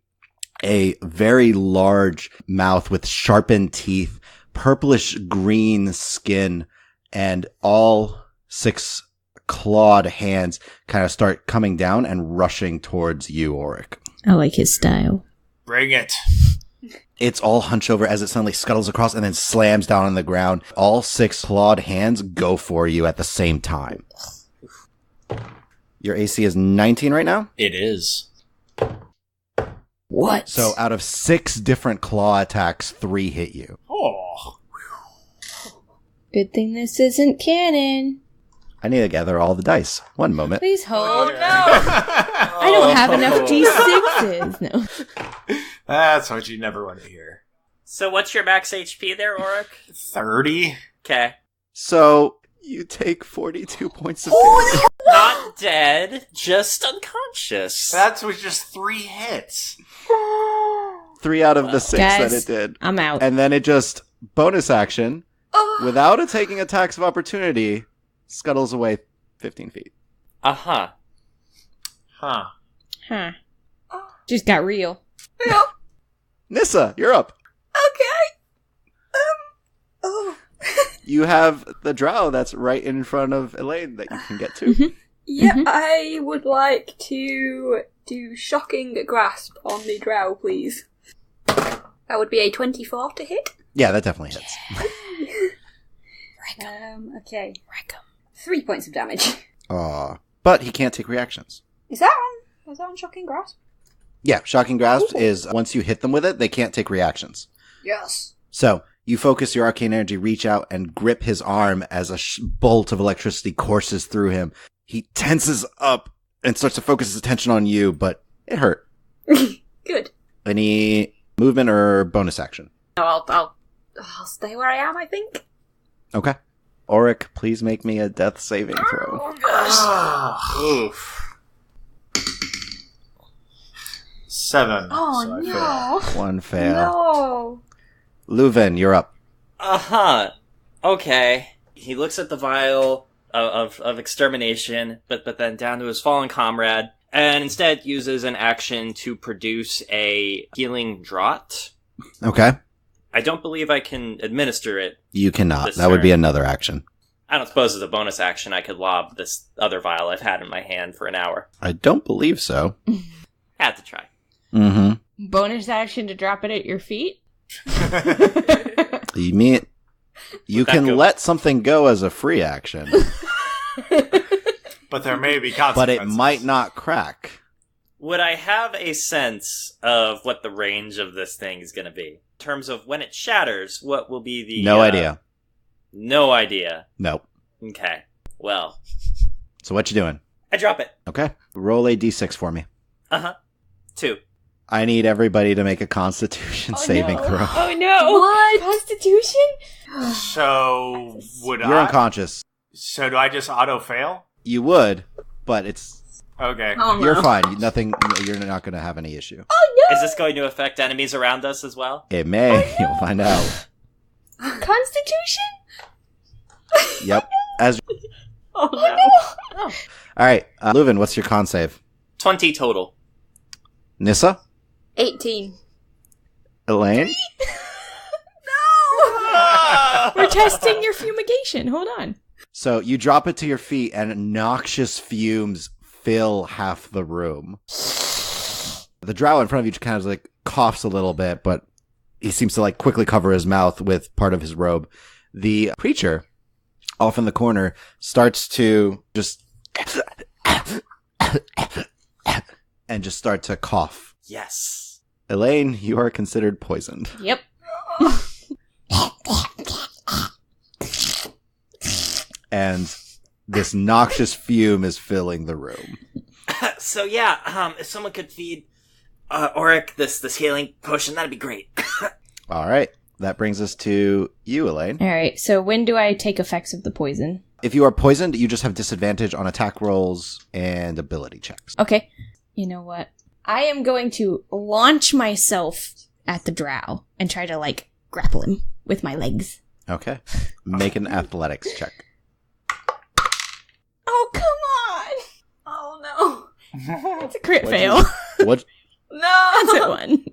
[SPEAKER 1] a very large mouth with sharpened teeth, purplish green skin, and all 6 clawed hands kind of start coming down and rushing towards you, Auric.
[SPEAKER 3] I like his style.
[SPEAKER 2] Bring it.
[SPEAKER 1] It's all hunched over as it suddenly scuttles across and then slams down on the ground. All 6 clawed hands go for you at the same time. Your AC is 19 right now?
[SPEAKER 2] It is.
[SPEAKER 3] What?
[SPEAKER 1] So out of 6 different claw attacks, 3 hit you.
[SPEAKER 2] Oh.
[SPEAKER 3] Good thing this isn't canon.
[SPEAKER 1] I need to gather all the dice. One moment.
[SPEAKER 3] Please hold.
[SPEAKER 2] I
[SPEAKER 3] I don't have enough D6s. No.
[SPEAKER 2] That's what you never want to hear.
[SPEAKER 4] So what's your max HP there, Auric?
[SPEAKER 2] 30?
[SPEAKER 4] Okay.
[SPEAKER 1] So you take 42 points of damage.
[SPEAKER 4] Not dead, just unconscious.
[SPEAKER 2] That was just 3 hits.
[SPEAKER 1] 3 out of the 6
[SPEAKER 3] Guys.
[SPEAKER 1] that it did.
[SPEAKER 3] I'm out.
[SPEAKER 1] And then it just, bonus action,
[SPEAKER 5] Oh.
[SPEAKER 1] without it taking attacks of opportunity, scuttles away 15 feet.
[SPEAKER 4] Uh-huh.
[SPEAKER 2] Huh.
[SPEAKER 3] Huh. Just got real.
[SPEAKER 5] Yep.
[SPEAKER 1] Nissa, you're up.
[SPEAKER 5] Okay. Oh.
[SPEAKER 1] You have the drow that's right in front of Elaine that you can get to.
[SPEAKER 5] Yeah,
[SPEAKER 3] Mhm.
[SPEAKER 5] I would like to do shocking grasp on the drow, please. That would be a 24 to hit.
[SPEAKER 1] Yeah, that definitely hits.
[SPEAKER 5] Okay. 3 points of damage.
[SPEAKER 1] Aw. But he can't take reactions.
[SPEAKER 5] Is that on shocking grasp?
[SPEAKER 1] Yeah, Shocking Grasp
[SPEAKER 5] Ooh.
[SPEAKER 1] is once you hit them with it, they can't take reactions.
[SPEAKER 5] Yes.
[SPEAKER 1] So, you focus your arcane energy, reach out, and grip his arm as a bolt of electricity courses through him. He tenses up and starts to focus his attention on you, but it hurt.
[SPEAKER 5] Good.
[SPEAKER 1] Any movement or bonus action?
[SPEAKER 5] No, I'll stay where I am, I think.
[SPEAKER 1] Okay. Auric, please make me a death saving throw.
[SPEAKER 5] Oh, gosh.
[SPEAKER 2] Ah.
[SPEAKER 4] Oof.
[SPEAKER 2] 7.
[SPEAKER 5] Oh,
[SPEAKER 2] so I fail.
[SPEAKER 5] no.
[SPEAKER 1] 1 fail.
[SPEAKER 5] No.
[SPEAKER 1] Leuven, you're up.
[SPEAKER 4] Uh-huh. Okay. He looks at the vial of extermination, but then down to his fallen comrade, and instead uses an action to produce a healing draught.
[SPEAKER 1] Okay.
[SPEAKER 4] I don't believe I can administer it.
[SPEAKER 1] You cannot.
[SPEAKER 4] This
[SPEAKER 1] That would be
[SPEAKER 4] turn.
[SPEAKER 1] another action.
[SPEAKER 4] I don't suppose as a bonus action I could lob this other vial I've had in my hand for an hour.
[SPEAKER 1] I don't believe so.
[SPEAKER 4] Had to try.
[SPEAKER 1] Mm-hmm.
[SPEAKER 3] Bonus action to drop it at your feet?
[SPEAKER 1] You mean you
[SPEAKER 4] That
[SPEAKER 1] can
[SPEAKER 4] go-
[SPEAKER 1] let something go as a free action,
[SPEAKER 2] But there may be
[SPEAKER 1] but
[SPEAKER 2] consequences.
[SPEAKER 1] it might not crack.
[SPEAKER 4] Would I have a sense of what the range of this thing is going to be? In terms of when it shatters, what will be the...
[SPEAKER 1] No idea.
[SPEAKER 4] No idea.
[SPEAKER 1] Nope.
[SPEAKER 4] Okay. Well,
[SPEAKER 1] So what you doing?
[SPEAKER 4] I drop it.
[SPEAKER 1] Okay. Roll a d6 for me.
[SPEAKER 4] Uh-huh. 2.
[SPEAKER 1] I need everybody to make a Constitution saving throw.
[SPEAKER 3] Oh no!
[SPEAKER 5] What?
[SPEAKER 3] Constitution?
[SPEAKER 2] So would
[SPEAKER 1] You're
[SPEAKER 2] I?
[SPEAKER 1] unconscious.
[SPEAKER 2] So do I just auto fail?
[SPEAKER 1] You would, but it's
[SPEAKER 2] Okay.
[SPEAKER 5] Oh, no.
[SPEAKER 1] you're fine. Nothing. You're not going to have any issue.
[SPEAKER 3] Oh no!
[SPEAKER 4] Is this going to affect enemies around us as well?
[SPEAKER 1] It may. You'll find out.
[SPEAKER 3] Constitution?
[SPEAKER 1] Yep. As
[SPEAKER 5] Oh,
[SPEAKER 3] Oh
[SPEAKER 5] no.
[SPEAKER 3] no!
[SPEAKER 1] all right, Leuven, what's your con save?
[SPEAKER 4] 20 total.
[SPEAKER 1] Nissa,
[SPEAKER 5] 18.
[SPEAKER 1] Elaine.
[SPEAKER 3] We're testing your fumigation. Hold on.
[SPEAKER 1] So you drop it to your feet, and noxious fumes fill half the room. The drow in front of you kind of like coughs a little bit, but he seems to like quickly cover his mouth with part of his robe. The preacher, off in the corner, starts to just and just start to cough.
[SPEAKER 4] Yes.
[SPEAKER 1] Elaine, you are considered poisoned.
[SPEAKER 3] Yep.
[SPEAKER 1] And this noxious fume is filling the room.
[SPEAKER 4] So yeah, if someone could feed Auric this healing potion, that'd be great.
[SPEAKER 1] All right. That brings us to you, Elaine.
[SPEAKER 3] All right. So when do I take effects of the poison?
[SPEAKER 1] If you are poisoned, you just have disadvantage on attack rolls and ability checks.
[SPEAKER 3] Okay. You know what? I am going to launch myself at the drow and try to like grapple him with my legs.
[SPEAKER 1] Okay. Make an athletics check.
[SPEAKER 3] Oh, come on!
[SPEAKER 5] Oh, no.
[SPEAKER 3] It's a crit
[SPEAKER 1] What'd
[SPEAKER 3] fail.
[SPEAKER 1] What?
[SPEAKER 3] That's
[SPEAKER 5] No.
[SPEAKER 3] a one.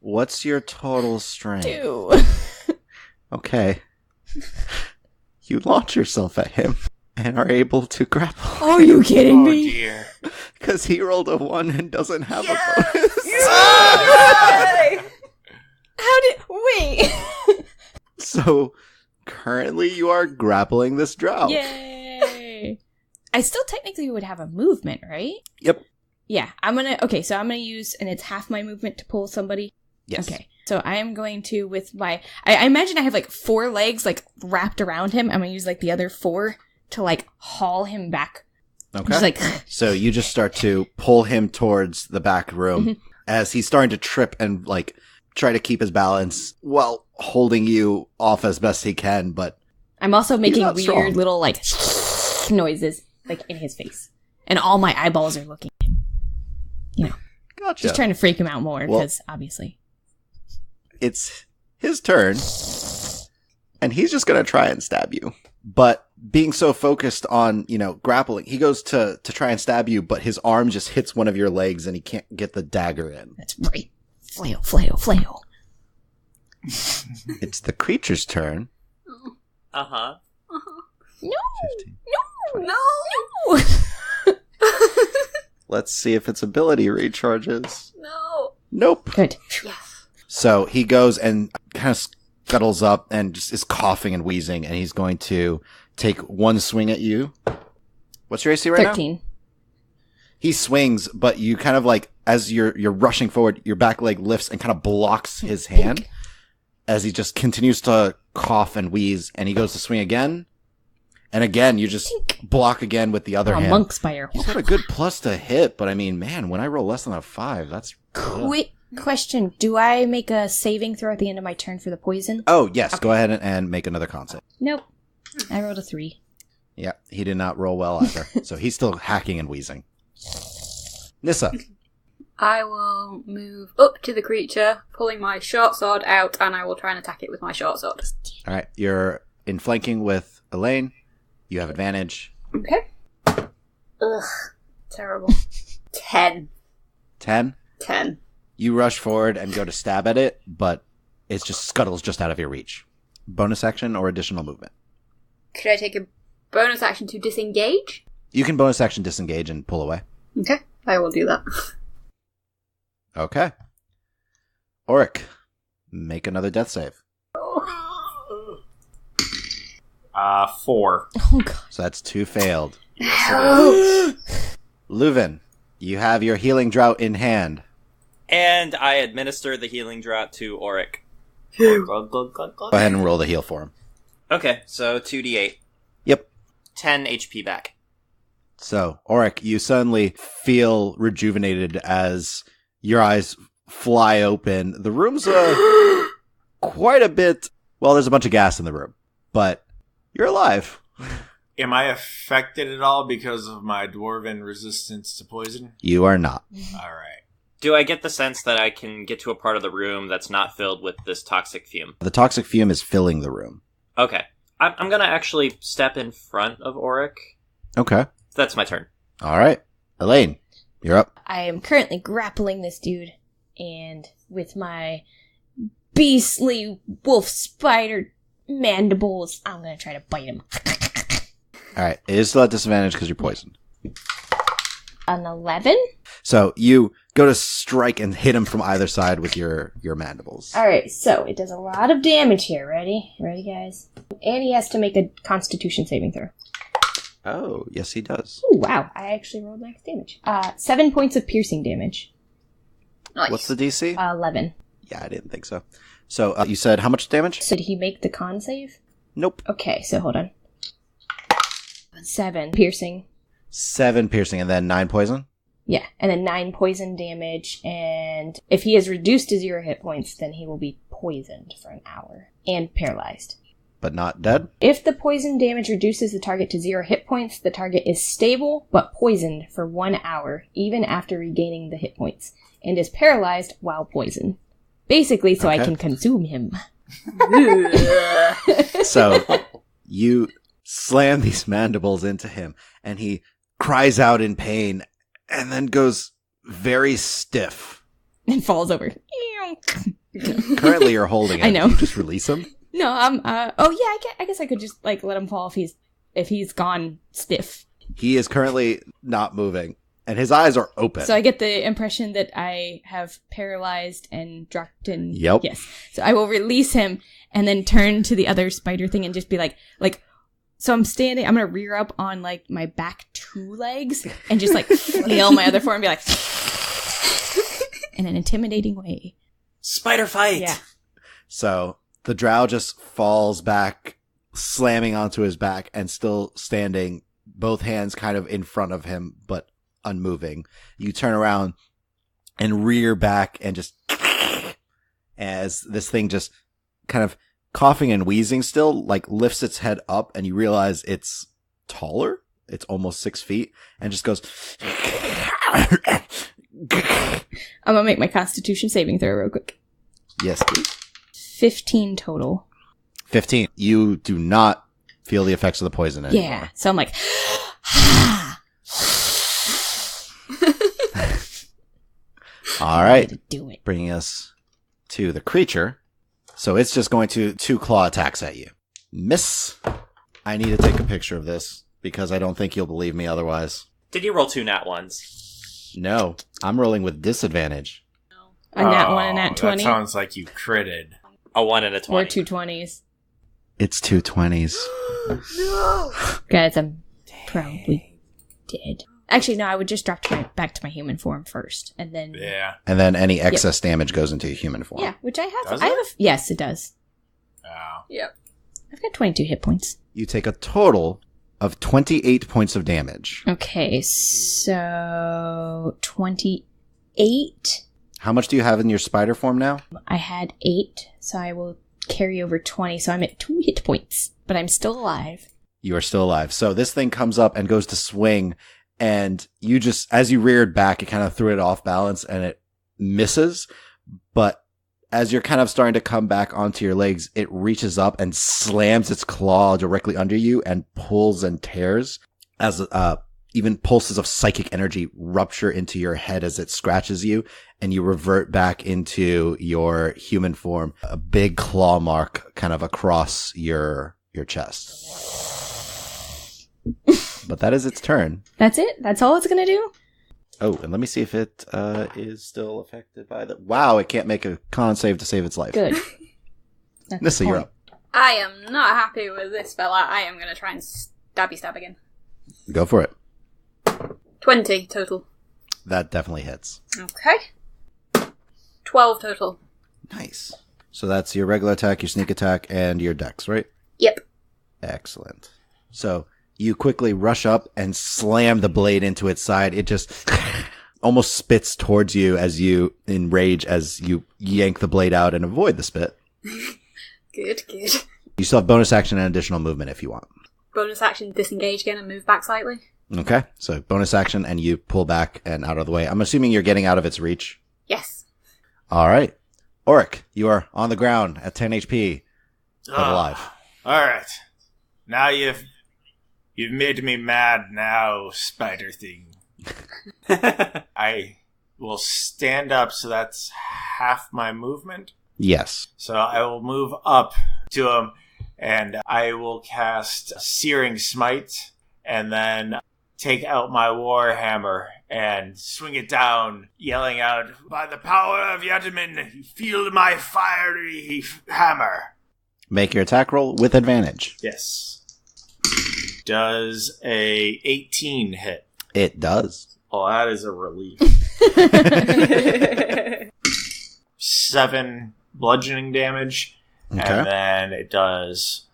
[SPEAKER 1] What's your total strength?
[SPEAKER 3] 2.
[SPEAKER 1] Okay. You launch yourself at him and are able to grapple
[SPEAKER 3] Are you kidding
[SPEAKER 2] Oh
[SPEAKER 3] me?
[SPEAKER 2] dear.
[SPEAKER 1] because he rolled a 1 and doesn't have
[SPEAKER 5] Yes!
[SPEAKER 1] a bonus.
[SPEAKER 5] Yay!
[SPEAKER 3] How did... Wait.
[SPEAKER 1] So currently you are grappling this drow.
[SPEAKER 3] Yay. I still technically would have a movement, right?
[SPEAKER 1] Yep.
[SPEAKER 3] Yeah, I'm gonna use, and it's half my movement to pull somebody.
[SPEAKER 1] Yes.
[SPEAKER 3] Okay, so I am going to, with my, I imagine I have like 4 legs like wrapped around him. I'm gonna use like the other 4 to like haul him back.
[SPEAKER 1] Okay.
[SPEAKER 3] Just like,
[SPEAKER 1] So you just start to pull him towards the back room
[SPEAKER 3] Mhm.
[SPEAKER 1] as he's starting to trip and like try to keep his balance while holding you off as best he can. But
[SPEAKER 3] I'm also making
[SPEAKER 1] not
[SPEAKER 3] weird
[SPEAKER 1] strong.
[SPEAKER 3] little like noises like in his face, and all my eyeballs are looking.
[SPEAKER 1] gotcha.
[SPEAKER 3] Just trying to freak him out more
[SPEAKER 1] Well-
[SPEAKER 3] because obviously.
[SPEAKER 1] It's his turn, and he's just gonna try and stab you. But being so focused on, grappling, he goes to try and stab you, but his arm just hits one of your legs and he can't get the dagger in.
[SPEAKER 3] That's right. Flail, flail, flail.
[SPEAKER 1] It's the creature's turn.
[SPEAKER 4] Uh-huh.
[SPEAKER 3] No,
[SPEAKER 1] 15.
[SPEAKER 5] No.
[SPEAKER 1] Let's see if its ability recharges.
[SPEAKER 5] No.
[SPEAKER 1] Nope.
[SPEAKER 3] good.
[SPEAKER 5] Yes.
[SPEAKER 1] So he goes and kind of scuttles up and just is coughing and wheezing, and he's going to take one swing at you. What's your AC right now?
[SPEAKER 3] 13.
[SPEAKER 1] He swings, but you kind of like, as you're rushing forward, your back leg lifts and kind of blocks his hand as he just continues to cough and wheeze, and he goes to swing again. And again, you just block again with the other
[SPEAKER 3] Oh,
[SPEAKER 1] hand.
[SPEAKER 3] monk spire.
[SPEAKER 1] He's got a good plus to hit, but I mean, man, when I roll less than a 5, that's...
[SPEAKER 3] Quick question. Do I make a saving throw at the end of my turn for the poison?
[SPEAKER 1] Oh, yes. Go ahead and make another concept.
[SPEAKER 3] Nope. I rolled a 3.
[SPEAKER 1] Yeah, he did not roll well either. So he's still hacking and wheezing. Nissa.
[SPEAKER 5] I will move up to the creature, pulling my short sword out, and I will try and attack it with my short sword.
[SPEAKER 1] All right, you're in flanking with Elaine. You have advantage.
[SPEAKER 5] Okay. Ugh. Terrible. 10.
[SPEAKER 1] 10.
[SPEAKER 5] 10.
[SPEAKER 1] You rush forward and go to stab at it, but it just scuttles just out of your reach. Bonus action or additional movement?
[SPEAKER 5] Could I take a bonus action to disengage?
[SPEAKER 1] You can bonus action disengage and pull away.
[SPEAKER 5] Okay, I will do that.
[SPEAKER 1] Okay. Auric, make another death save.
[SPEAKER 2] 4.
[SPEAKER 3] Oh god.
[SPEAKER 1] So that's 2 failed.
[SPEAKER 5] No!
[SPEAKER 1] Leuven, you have your healing drought in hand.
[SPEAKER 4] And I administer the healing draught to Auric.
[SPEAKER 1] Go ahead and roll the heal for him.
[SPEAKER 4] Okay, so 2d8.
[SPEAKER 1] Yep.
[SPEAKER 4] 10 HP back.
[SPEAKER 1] So, Auric, you suddenly feel rejuvenated as your eyes fly open. The room's quite a bit... Well, there's a bunch of gas in the room, but you're alive.
[SPEAKER 2] Am I affected at all because of my dwarven resistance to poison?
[SPEAKER 1] You are not.
[SPEAKER 2] All right.
[SPEAKER 4] Do I get the sense that I can get to a part of the room that's not filled with this toxic fume?
[SPEAKER 1] The toxic fume is filling the room.
[SPEAKER 4] Okay. I'm gonna actually step in front of Auric.
[SPEAKER 1] Okay.
[SPEAKER 4] That's my turn.
[SPEAKER 1] All right. Elaine, you're up.
[SPEAKER 3] I am currently grappling this dude, and with my beastly wolf spider mandibles, I'm gonna try to bite him.
[SPEAKER 1] All right. It is still at disadvantage because you're poisoned.
[SPEAKER 3] An 11?
[SPEAKER 1] So you go to strike and hit him from either side with your mandibles.
[SPEAKER 3] Alright, so it does a lot of damage here. Ready? Ready, guys? And he has to make a constitution saving throw.
[SPEAKER 1] Oh, yes, he does.
[SPEAKER 3] Ooh, wow. I actually rolled max damage. 7 points of piercing damage.
[SPEAKER 5] Nice.
[SPEAKER 1] What's the DC?
[SPEAKER 3] 11.
[SPEAKER 1] Yeah, I didn't think so. So you said how much damage?
[SPEAKER 3] So did he make the con save?
[SPEAKER 1] Nope.
[SPEAKER 3] Okay, so hold on. 7 piercing.
[SPEAKER 1] 7 piercing and then 9 poison?
[SPEAKER 3] Yeah, and then 9 poison damage, and if he is reduced to 0 hit points, then he will be poisoned for an hour and paralyzed.
[SPEAKER 1] But not dead?
[SPEAKER 3] If the poison damage reduces the target to 0 hit points, the target is stable but poisoned for 1 hour, even after regaining the hit points, and is paralyzed while poisoned. Basically, so I
[SPEAKER 1] Okay.
[SPEAKER 3] can consume him.
[SPEAKER 1] So you slam these mandibles into him, and he cries out in pain, and then goes very stiff.
[SPEAKER 3] And falls over.
[SPEAKER 1] Currently, you're holding him.
[SPEAKER 3] I know.
[SPEAKER 1] You just release him.
[SPEAKER 3] No, I guess I could just, like, let him fall if he's gone stiff.
[SPEAKER 1] He is currently not moving, and his eyes are open.
[SPEAKER 3] So I get the impression that I have paralyzed and dropped in.
[SPEAKER 1] Yep.
[SPEAKER 3] Yes. So I will release him and then turn to the other spider thing and just be like, so I'm standing, I'm going to rear up on, like, my back 2 legs and just, like, flail my other foot and be like, in an intimidating way.
[SPEAKER 4] Spider fight!
[SPEAKER 3] Yeah.
[SPEAKER 1] So the drow just falls back, slamming onto his back, and still standing, both hands kind of in front of him, but unmoving. You turn around and rear back and just as this thing just kind of coughing and wheezing still, like lifts its head up, and you realize it's taller. It's almost 6 feet, and just goes.
[SPEAKER 3] I'm going to make my constitution saving throw real quick.
[SPEAKER 1] Yes, please.
[SPEAKER 3] 15 total.
[SPEAKER 1] 15. You do not feel the effects of the poison anymore.
[SPEAKER 3] Yeah. So I'm like,
[SPEAKER 1] All right.
[SPEAKER 3] do it.
[SPEAKER 1] Bringing us to the creature. So it's just going to 2 claw attacks at you. Miss. I need to take a picture of this because I don't think you'll believe me otherwise.
[SPEAKER 4] Did you roll 2 nat ones?
[SPEAKER 1] No, I'm rolling with disadvantage.
[SPEAKER 3] A nat 1 and nat 20.
[SPEAKER 2] That sounds like you critted.
[SPEAKER 4] A 1 and a 20.
[SPEAKER 3] Or 2 20s.
[SPEAKER 1] It's 2 20s.
[SPEAKER 3] Guys, I'm probably dead. Actually, no, I would just drop back to my human form first, and then
[SPEAKER 2] Yeah.
[SPEAKER 1] And then any excess damage goes into human form.
[SPEAKER 3] yeah, which I have.
[SPEAKER 2] Does
[SPEAKER 3] I have.
[SPEAKER 2] it?
[SPEAKER 3] Yes, it does.
[SPEAKER 2] Oh.
[SPEAKER 5] Yep.
[SPEAKER 3] I've got 22 hit points.
[SPEAKER 1] You take a total of 28 points of damage.
[SPEAKER 3] Okay, so 28.
[SPEAKER 1] How much do you have in your spider form now?
[SPEAKER 3] I had 8, so I will carry over 20. So I'm at 2 hit points, but I'm still alive.
[SPEAKER 1] You are still alive. So this thing comes up and goes to swing, and you just, as you reared back, it kind of threw it off balance and it misses. But as you're kind of starting to come back onto your legs, it reaches up and slams its claw directly under you and pulls and tears as even pulses of psychic energy rupture into your head as it scratches you, and you revert back into your human form, a big claw mark kind of across your chest. But that is its turn.
[SPEAKER 3] That's it? That's all it's gonna do?
[SPEAKER 1] Oh, and let me see if it is still affected by the... Wow, it can't make a con save to save its life.
[SPEAKER 3] Good. That's
[SPEAKER 1] Nissa,
[SPEAKER 3] the
[SPEAKER 1] you're
[SPEAKER 3] point.
[SPEAKER 1] up.
[SPEAKER 5] I am not happy with this fella. I am going to try and stabby stab again.
[SPEAKER 1] Go for it.
[SPEAKER 5] 20 total.
[SPEAKER 1] That definitely hits.
[SPEAKER 5] Okay. 12 total.
[SPEAKER 1] Nice. So that's your regular attack, your sneak attack, and your dex, right?
[SPEAKER 5] Yep.
[SPEAKER 1] Excellent. So you quickly rush up and slam the blade into its side. It just almost spits towards you as you, in rage, as you yank the blade out and avoid the spit.
[SPEAKER 5] Good.
[SPEAKER 1] You still have bonus action and additional movement if you want.
[SPEAKER 5] Bonus action, disengage again and move back slightly.
[SPEAKER 1] Okay. So bonus action and you pull back and out of the way. I'm assuming you're getting out of its reach.
[SPEAKER 5] Yes.
[SPEAKER 1] All right. Auric, you are on the ground at 10 HP, but alive.
[SPEAKER 2] All right. Now you've made me mad now, spider thing. I will stand up, so that's half my movement.
[SPEAKER 1] Yes.
[SPEAKER 2] So I will move up to him, and I will cast Searing Smite, and then take out my Warhammer and swing it down, yelling out, "By the power of Yataman, feel my fiery hammer."
[SPEAKER 1] Make your attack roll with advantage.
[SPEAKER 2] Yes. Does a 18 hit?
[SPEAKER 1] It does.
[SPEAKER 2] Oh, that is a relief. 7 bludgeoning damage,
[SPEAKER 1] Okay.
[SPEAKER 2] and then it does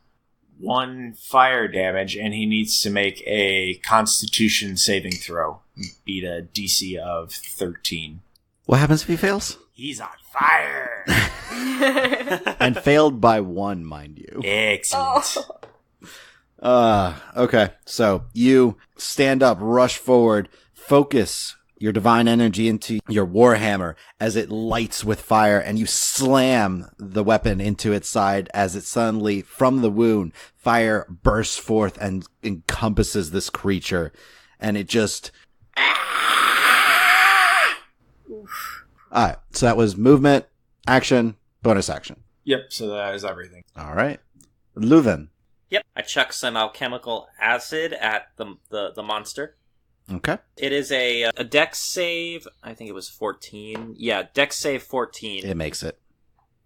[SPEAKER 2] 1 fire damage, and he needs to make a Constitution saving throw. Beat a DC of 13.
[SPEAKER 1] What happens if he fails?
[SPEAKER 2] He's on fire!
[SPEAKER 1] And failed by 1, mind you.
[SPEAKER 2] Excellent.
[SPEAKER 1] Okay. So you stand up, rush forward, focus your divine energy into your Warhammer as it lights with fire, and you slam the weapon into its side as it suddenly, from the wound, fire bursts forth and encompasses this creature, and it just... Alright, so that was movement, action, bonus action.
[SPEAKER 2] Yep, so that is everything.
[SPEAKER 1] Alright. Leuven.
[SPEAKER 4] Yep, I chuck some alchemical acid at the monster.
[SPEAKER 1] Okay.
[SPEAKER 4] It is a dex save. I think it was 14. Yeah, dex save 14.
[SPEAKER 1] It makes it.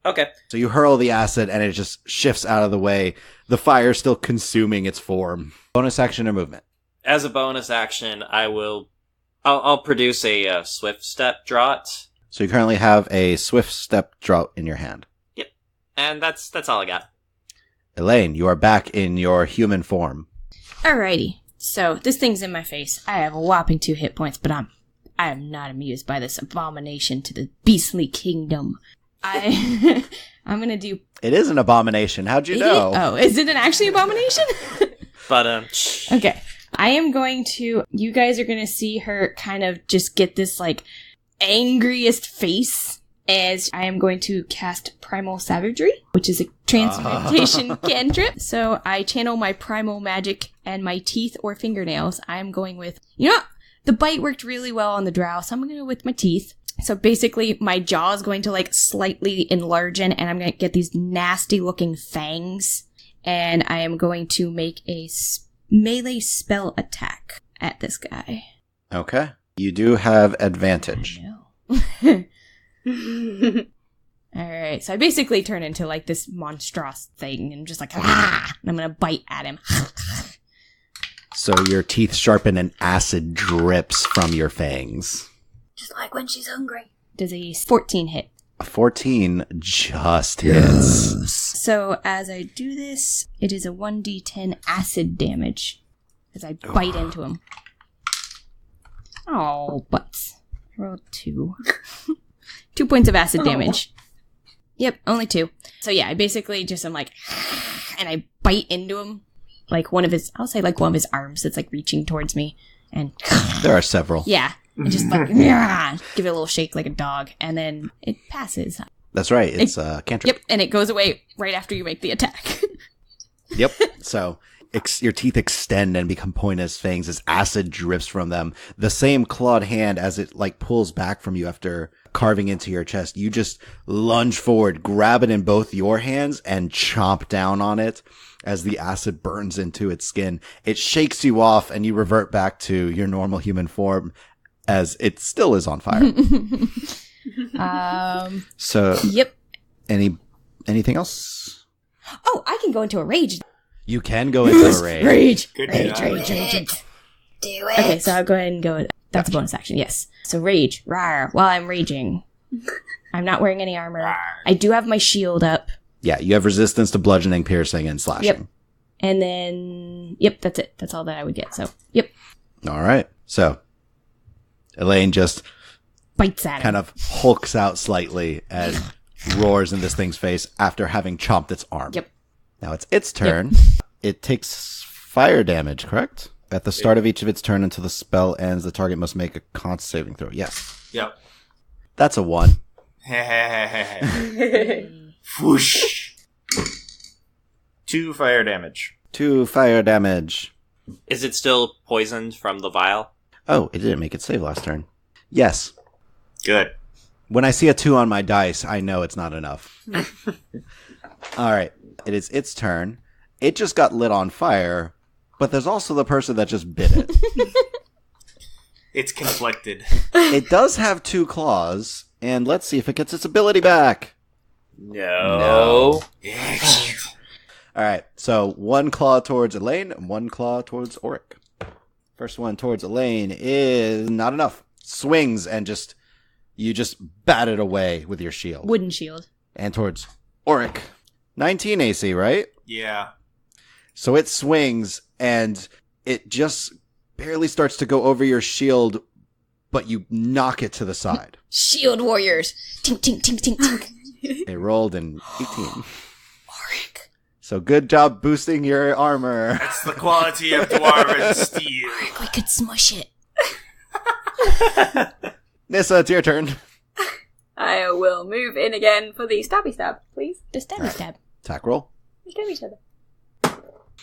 [SPEAKER 4] Okay.
[SPEAKER 1] So you hurl the acid and it just shifts out of the way. The fire still consuming its form. Bonus action or movement?
[SPEAKER 4] As a bonus action, I'll produce a swift step draught.
[SPEAKER 1] So you currently have a swift step draught in your hand.
[SPEAKER 4] Yep. And that's all I got.
[SPEAKER 1] Elaine, you are back in your human form.
[SPEAKER 3] Alrighty. So, this thing's in my face. I have a whopping 2 hit points, but I am not amused by this abomination to the beastly kingdom. I'm gonna do...
[SPEAKER 1] It is an abomination. How'd you know?
[SPEAKER 3] Oh, is it an actually abomination?
[SPEAKER 4] But,
[SPEAKER 3] Okay. I am going to... You guys are gonna see her kind of just get this, like, angriest face as I am going to cast Primal Savagery, which is a transmutation cantrip. So I channel my primal magic and my teeth or fingernails. I am going with, you know what? The bite worked really well on the drow, so I'm going to go with my teeth. So basically, my jaw is going to like slightly enlarge and I'm going to get these nasty looking fangs. And I am going to make a melee spell attack at this guy.
[SPEAKER 1] Okay. You do have advantage.
[SPEAKER 3] I know. Alright, so I basically turn into like this monstrous thing and just like, ah! And I'm gonna bite at him.
[SPEAKER 1] So your teeth sharpen and acid drips from your fangs.
[SPEAKER 5] Just like when she's hungry.
[SPEAKER 3] Does a 14 hit?
[SPEAKER 1] A 14 just hits.
[SPEAKER 3] So as I do this, it is a 1d10 acid damage as I bite into him. Oh, butts. I rolled 2. 2 points of acid damage. Yep, only 2. So yeah, I basically just am like, and I bite into him. Like one of his, I'll say like one of his arms that's like reaching towards me. and
[SPEAKER 1] There are several.
[SPEAKER 3] yeah, and just like give it a little shake like a dog, and then it passes.
[SPEAKER 1] That's right. It's a cantrip.
[SPEAKER 3] Yep, and it goes away right after you make the attack.
[SPEAKER 1] Yep. So your teeth extend and become pointless fangs as acid drips from them. The same clawed hand as it like pulls back from you after carving into your chest. You just lunge forward, grab it in both your hands and chomp down on it as the acid burns into its skin. It shakes you off and you revert back to your normal human form as it still is on fire. So
[SPEAKER 3] Yep.
[SPEAKER 1] anything else?
[SPEAKER 3] Oh, I can go into a rage.
[SPEAKER 1] You can go into a rage.
[SPEAKER 3] Rage.
[SPEAKER 2] Good
[SPEAKER 3] Rage.
[SPEAKER 2] job.
[SPEAKER 3] Rage.
[SPEAKER 5] Do it.
[SPEAKER 3] Okay, so I'll go ahead and go. That's a bonus action, yes. So rage. Rawr. While I'm raging. I'm not wearing any armor. I do have my shield up.
[SPEAKER 1] Yeah, you have resistance to bludgeoning, piercing, and slashing.
[SPEAKER 3] Yep. And then, yep, that's it. That's all that I would get. So, yep.
[SPEAKER 1] All right. So Elaine just
[SPEAKER 3] Bites at him.
[SPEAKER 1] kind of hulks out slightly and roars in this thing's face after having chomped its arm.
[SPEAKER 3] Yep.
[SPEAKER 1] Now it's its turn. It takes fire damage, correct? At the start of each of its turn until the spell ends, the target must make a con saving throw. Yes.
[SPEAKER 2] Yep.
[SPEAKER 1] That's a 1.
[SPEAKER 2] Whoosh. 2 fire damage.
[SPEAKER 1] 2 fire damage.
[SPEAKER 4] Is it still poisoned from the vial?
[SPEAKER 1] Oh, it didn't make it save last turn. Yes.
[SPEAKER 2] Good.
[SPEAKER 1] When I see a 2 on my dice, I know it's not enough. All right. It is its turn. It just got lit on fire, but there's also the person that just bit it.
[SPEAKER 2] It's conflicted.
[SPEAKER 1] It does have 2 claws, and let's see if it gets its ability back.
[SPEAKER 4] No.
[SPEAKER 2] Excellent.
[SPEAKER 1] All right. So 1 claw towards Elaine and 1 claw towards Auric. First one towards Elaine is not enough. Swings and you just bat it away with your shield.
[SPEAKER 3] Wooden shield.
[SPEAKER 1] And towards Auric. 19 AC, right?
[SPEAKER 2] Yeah.
[SPEAKER 1] So it swings and it just barely starts to go over your shield, but you knock it to the side.
[SPEAKER 3] Shield warriors. Tink, tink, tink, tink, tink.
[SPEAKER 1] It rolled an 18.
[SPEAKER 3] Auric.
[SPEAKER 1] So good job boosting your armor.
[SPEAKER 2] That's the quality of dwarven steel.
[SPEAKER 3] We could smush it.
[SPEAKER 1] Nissa, it's your turn.
[SPEAKER 5] I will move in again for the stabby stab, please.
[SPEAKER 3] Just stabby stab.
[SPEAKER 1] Attack roll.
[SPEAKER 5] We stab each other.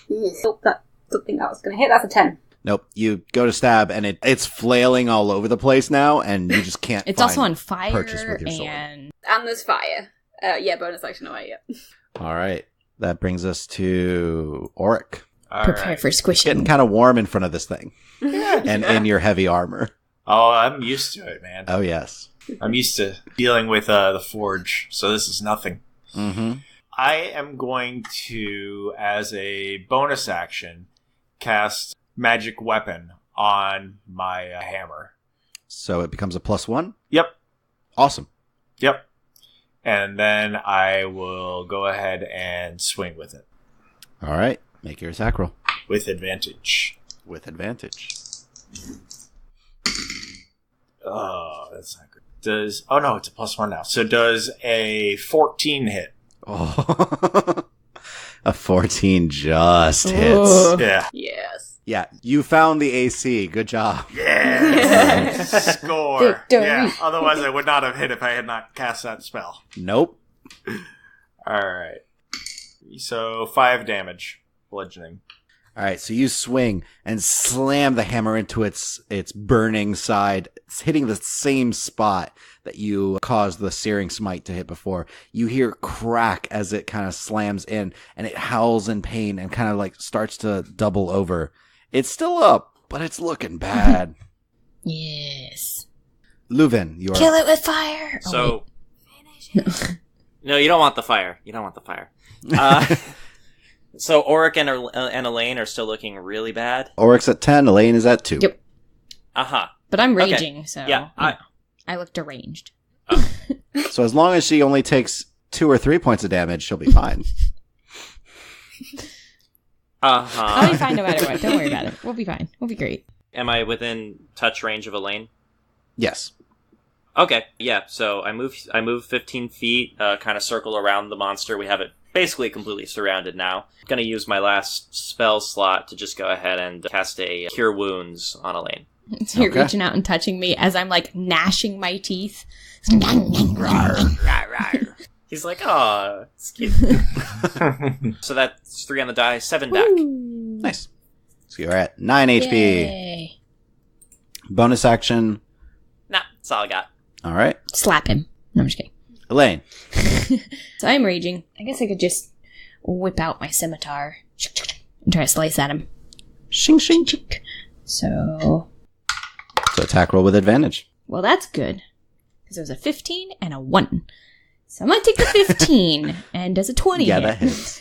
[SPEAKER 5] Oh, that's something that was going to hit. That's a 10.
[SPEAKER 1] Nope. You go to stab and it's flailing all over the place now and you just can't
[SPEAKER 3] It's
[SPEAKER 1] find
[SPEAKER 3] also on fire
[SPEAKER 1] purchase with your sword.
[SPEAKER 3] and
[SPEAKER 5] And there's fire. Yeah, bonus action away, yeah.
[SPEAKER 1] All right. That brings us to Auric.
[SPEAKER 2] All
[SPEAKER 3] prepare
[SPEAKER 2] right.
[SPEAKER 3] for squishing.
[SPEAKER 1] Getting kind of warm in front of this thing. And in your heavy armor.
[SPEAKER 2] Oh, I'm used to it, man.
[SPEAKER 1] Oh, yes.
[SPEAKER 2] I'm used to dealing with the forge, so this is nothing.
[SPEAKER 1] Mm-hmm.
[SPEAKER 2] I am going to, as a bonus action, cast Magic Weapon on my hammer.
[SPEAKER 1] So it becomes a +1?
[SPEAKER 2] Yep.
[SPEAKER 1] Awesome.
[SPEAKER 2] Yep. And then I will go ahead and swing with it.
[SPEAKER 1] All right. Make your attack roll.
[SPEAKER 2] With advantage.
[SPEAKER 1] With advantage.
[SPEAKER 2] Oh, that's not good. Oh no, it's a +1 now. So does a 14 hit?
[SPEAKER 1] Oh. A 14 just hits.
[SPEAKER 3] Oh.
[SPEAKER 2] Yeah.
[SPEAKER 5] Yes.
[SPEAKER 1] Yeah, you found the AC. Good job.
[SPEAKER 2] Yeah. Score.
[SPEAKER 3] Victory.
[SPEAKER 2] Yeah. Otherwise, I would not have hit if I had not cast that spell.
[SPEAKER 1] Nope.
[SPEAKER 2] All right. So 5 damage, bludgeoning.
[SPEAKER 1] All right, so you swing and slam the hammer into its burning side. It's hitting the same spot that you caused the searing smite to hit before. You hear crack as it kind of slams in, and it howls in pain and kind of like starts to double over. It's still up, but it's looking bad.
[SPEAKER 3] Yes.
[SPEAKER 1] Leuven, you are
[SPEAKER 3] Kill it with fire.
[SPEAKER 4] So, no, you don't want the fire. You don't want the fire. So Auric and Elaine are still looking really bad.
[SPEAKER 1] Auric's at 10, Elaine is at 2.
[SPEAKER 3] Yep.
[SPEAKER 4] Uh-huh.
[SPEAKER 3] But I'm
[SPEAKER 4] Okay.
[SPEAKER 3] raging, so
[SPEAKER 4] Yeah,
[SPEAKER 3] I look deranged.
[SPEAKER 1] So as long as she only takes 2 or 3 points of damage, she'll be fine.
[SPEAKER 3] I'll
[SPEAKER 4] Uh-huh.
[SPEAKER 3] be fine no matter what. Don't worry about it. We'll be fine. We'll be great.
[SPEAKER 4] Am I within touch range of Elaine?
[SPEAKER 1] Yes.
[SPEAKER 4] Okay, yeah. So I move 15 feet, kind of circle around the monster. We have it basically completely surrounded now. I'm going to use my last spell slot to just go ahead and cast a Cure Wounds on Elaine.
[SPEAKER 3] So you're reaching out and touching me as I'm like gnashing my teeth.
[SPEAKER 4] He's like, "Aw, it's cute." So that's 3 on the die, 7 back.
[SPEAKER 3] Woo.
[SPEAKER 1] Nice. So you're at 9 HP.
[SPEAKER 3] Yay.
[SPEAKER 1] Bonus action.
[SPEAKER 4] Nah, that's all I got.
[SPEAKER 1] All right.
[SPEAKER 3] Slap him. No, I'm just kidding.
[SPEAKER 1] Elaine.
[SPEAKER 3] So I'm raging. I guess I could just whip out my scimitar and try to slice at him.
[SPEAKER 1] Shing, shing.
[SPEAKER 3] So
[SPEAKER 1] Attack roll with advantage.
[SPEAKER 3] well, that's good. Because it was a 15 and a 1. So I'm going to take the 15 and does a 20
[SPEAKER 1] Yeah,
[SPEAKER 3] hit.
[SPEAKER 1] that hits.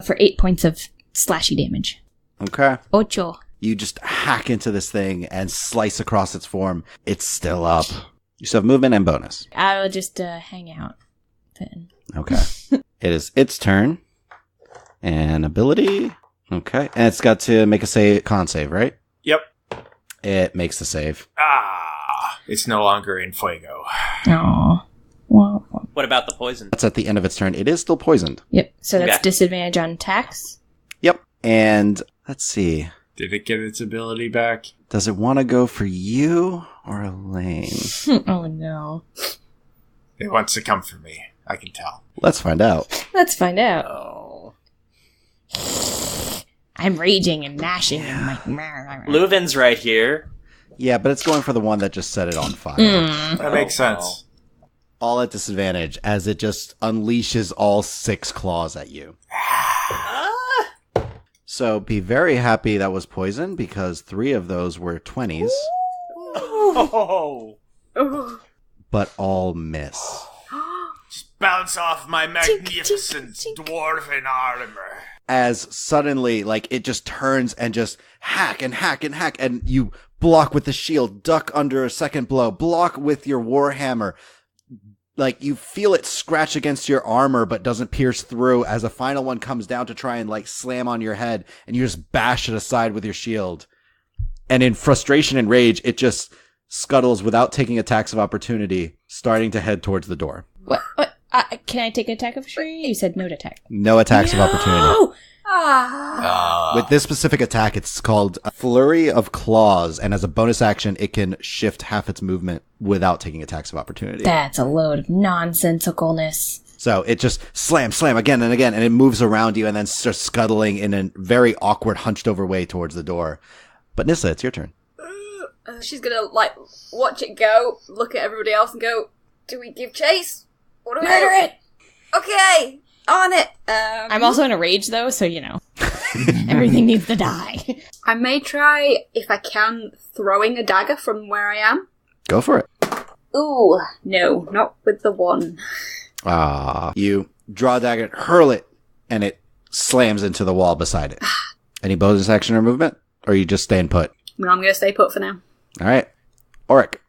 [SPEAKER 3] For 8 points of slashy damage.
[SPEAKER 1] Okay.
[SPEAKER 3] Ocho.
[SPEAKER 1] You just hack into this thing and slice across its form. It's still up. You still have movement and bonus.
[SPEAKER 3] I'll just hang out then.
[SPEAKER 1] Okay. It is its turn. And ability. Okay. And it's got to make a con save, right?
[SPEAKER 2] Yep.
[SPEAKER 1] It makes the save.
[SPEAKER 2] It's no longer in Fuego.
[SPEAKER 3] Aww. Well,
[SPEAKER 4] What about the poison?
[SPEAKER 1] That's at the end of its turn. It is still poisoned.
[SPEAKER 3] yep. So that's
[SPEAKER 4] Okay.
[SPEAKER 3] disadvantage on attacks.
[SPEAKER 1] Yep. And let's see.
[SPEAKER 2] Did it get its ability back?
[SPEAKER 1] Does it want to go for you or Elaine?
[SPEAKER 3] Oh no.
[SPEAKER 2] It wants to come for me. I can tell.
[SPEAKER 1] Let's find out.
[SPEAKER 3] Let's find out.
[SPEAKER 4] Oh.
[SPEAKER 3] I'm raging and gnashing and like.
[SPEAKER 4] Leuven's right here.
[SPEAKER 1] Yeah, but it's going for the one that just set it on fire.
[SPEAKER 2] That makes sense.
[SPEAKER 1] All at disadvantage as it just unleashes all 6 claws at you. So be very happy that was poison because 3 of those were 20s,
[SPEAKER 2] Oh!
[SPEAKER 5] Oh.
[SPEAKER 1] but all miss.
[SPEAKER 2] Bounce off my magnificent
[SPEAKER 3] tink, tink.
[SPEAKER 2] dwarven armor.
[SPEAKER 1] As suddenly, like, it just turns and just hack and hack and hack, and you block with the shield, duck under a second blow, block with your warhammer. Like, you feel it scratch against your armor, but doesn't pierce through as a final one comes down to try and, like, slam on your head, and you just bash it aside with your shield. And in frustration and rage, it just scuttles without taking attacks of opportunity, starting to head towards the door.
[SPEAKER 3] What? Can I take an attack of opportunity? You said no to attack.
[SPEAKER 1] No attacks of opportunity.
[SPEAKER 3] No!
[SPEAKER 5] Ah.
[SPEAKER 1] With this specific attack, it's called a Flurry of Claws, and as a bonus action, it can shift half its movement without taking attacks of opportunity.
[SPEAKER 3] That's a load of nonsensicalness.
[SPEAKER 1] So it just slam again and again, and it moves around you and then starts scuttling in a very awkward, hunched over way towards the door. But Nissa, it's your turn.
[SPEAKER 5] She's gonna, like, watch it go, look at everybody else and go, do we give chase? What do we
[SPEAKER 3] Murder
[SPEAKER 5] do?
[SPEAKER 3] it!
[SPEAKER 5] Okay, on it!
[SPEAKER 3] I'm also in a rage, though, so you know. Everything needs to die.
[SPEAKER 5] I may try, if I can, throwing a dagger from where I am.
[SPEAKER 1] Go for it.
[SPEAKER 5] Ooh, no, not with the 1.
[SPEAKER 1] You draw a dagger, hurl it, and it slams into the wall beside it. Any bonus action or movement? Or are you just staying put?
[SPEAKER 5] No, I'm gonna stay put for now.
[SPEAKER 1] Alright. Auric.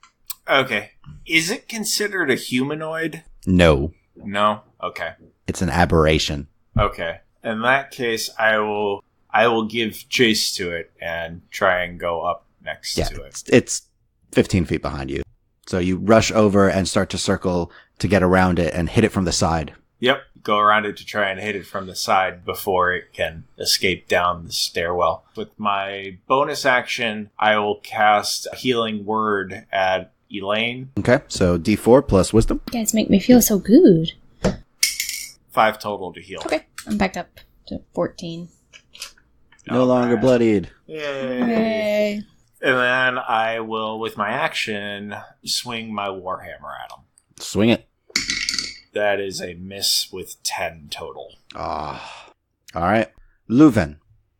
[SPEAKER 2] Okay. Is it considered a humanoid?
[SPEAKER 1] No.
[SPEAKER 2] No? Okay.
[SPEAKER 1] It's an aberration.
[SPEAKER 2] Okay. In that case, I will give chase to it and try and go up next
[SPEAKER 1] Yeah,
[SPEAKER 2] to it.
[SPEAKER 1] it's 15 feet behind you. So you rush over and start to circle to get around it and hit it from the side.
[SPEAKER 2] Yep. Go around it to try and hit it from the side before it can escape down the stairwell. With my bonus action, I will cast a healing word at Elaine.
[SPEAKER 1] Okay, so D4 plus wisdom.
[SPEAKER 3] You guys make me feel so good.
[SPEAKER 2] 5 total to heal.
[SPEAKER 3] Okay, I'm back up to 14.
[SPEAKER 1] No longer bloodied.
[SPEAKER 2] Yay.
[SPEAKER 3] Yay.
[SPEAKER 2] And then I will, with my action, swing my warhammer at him.
[SPEAKER 1] Swing it.
[SPEAKER 2] That is a miss with 10 total.
[SPEAKER 1] Ah. Alright. Leuven.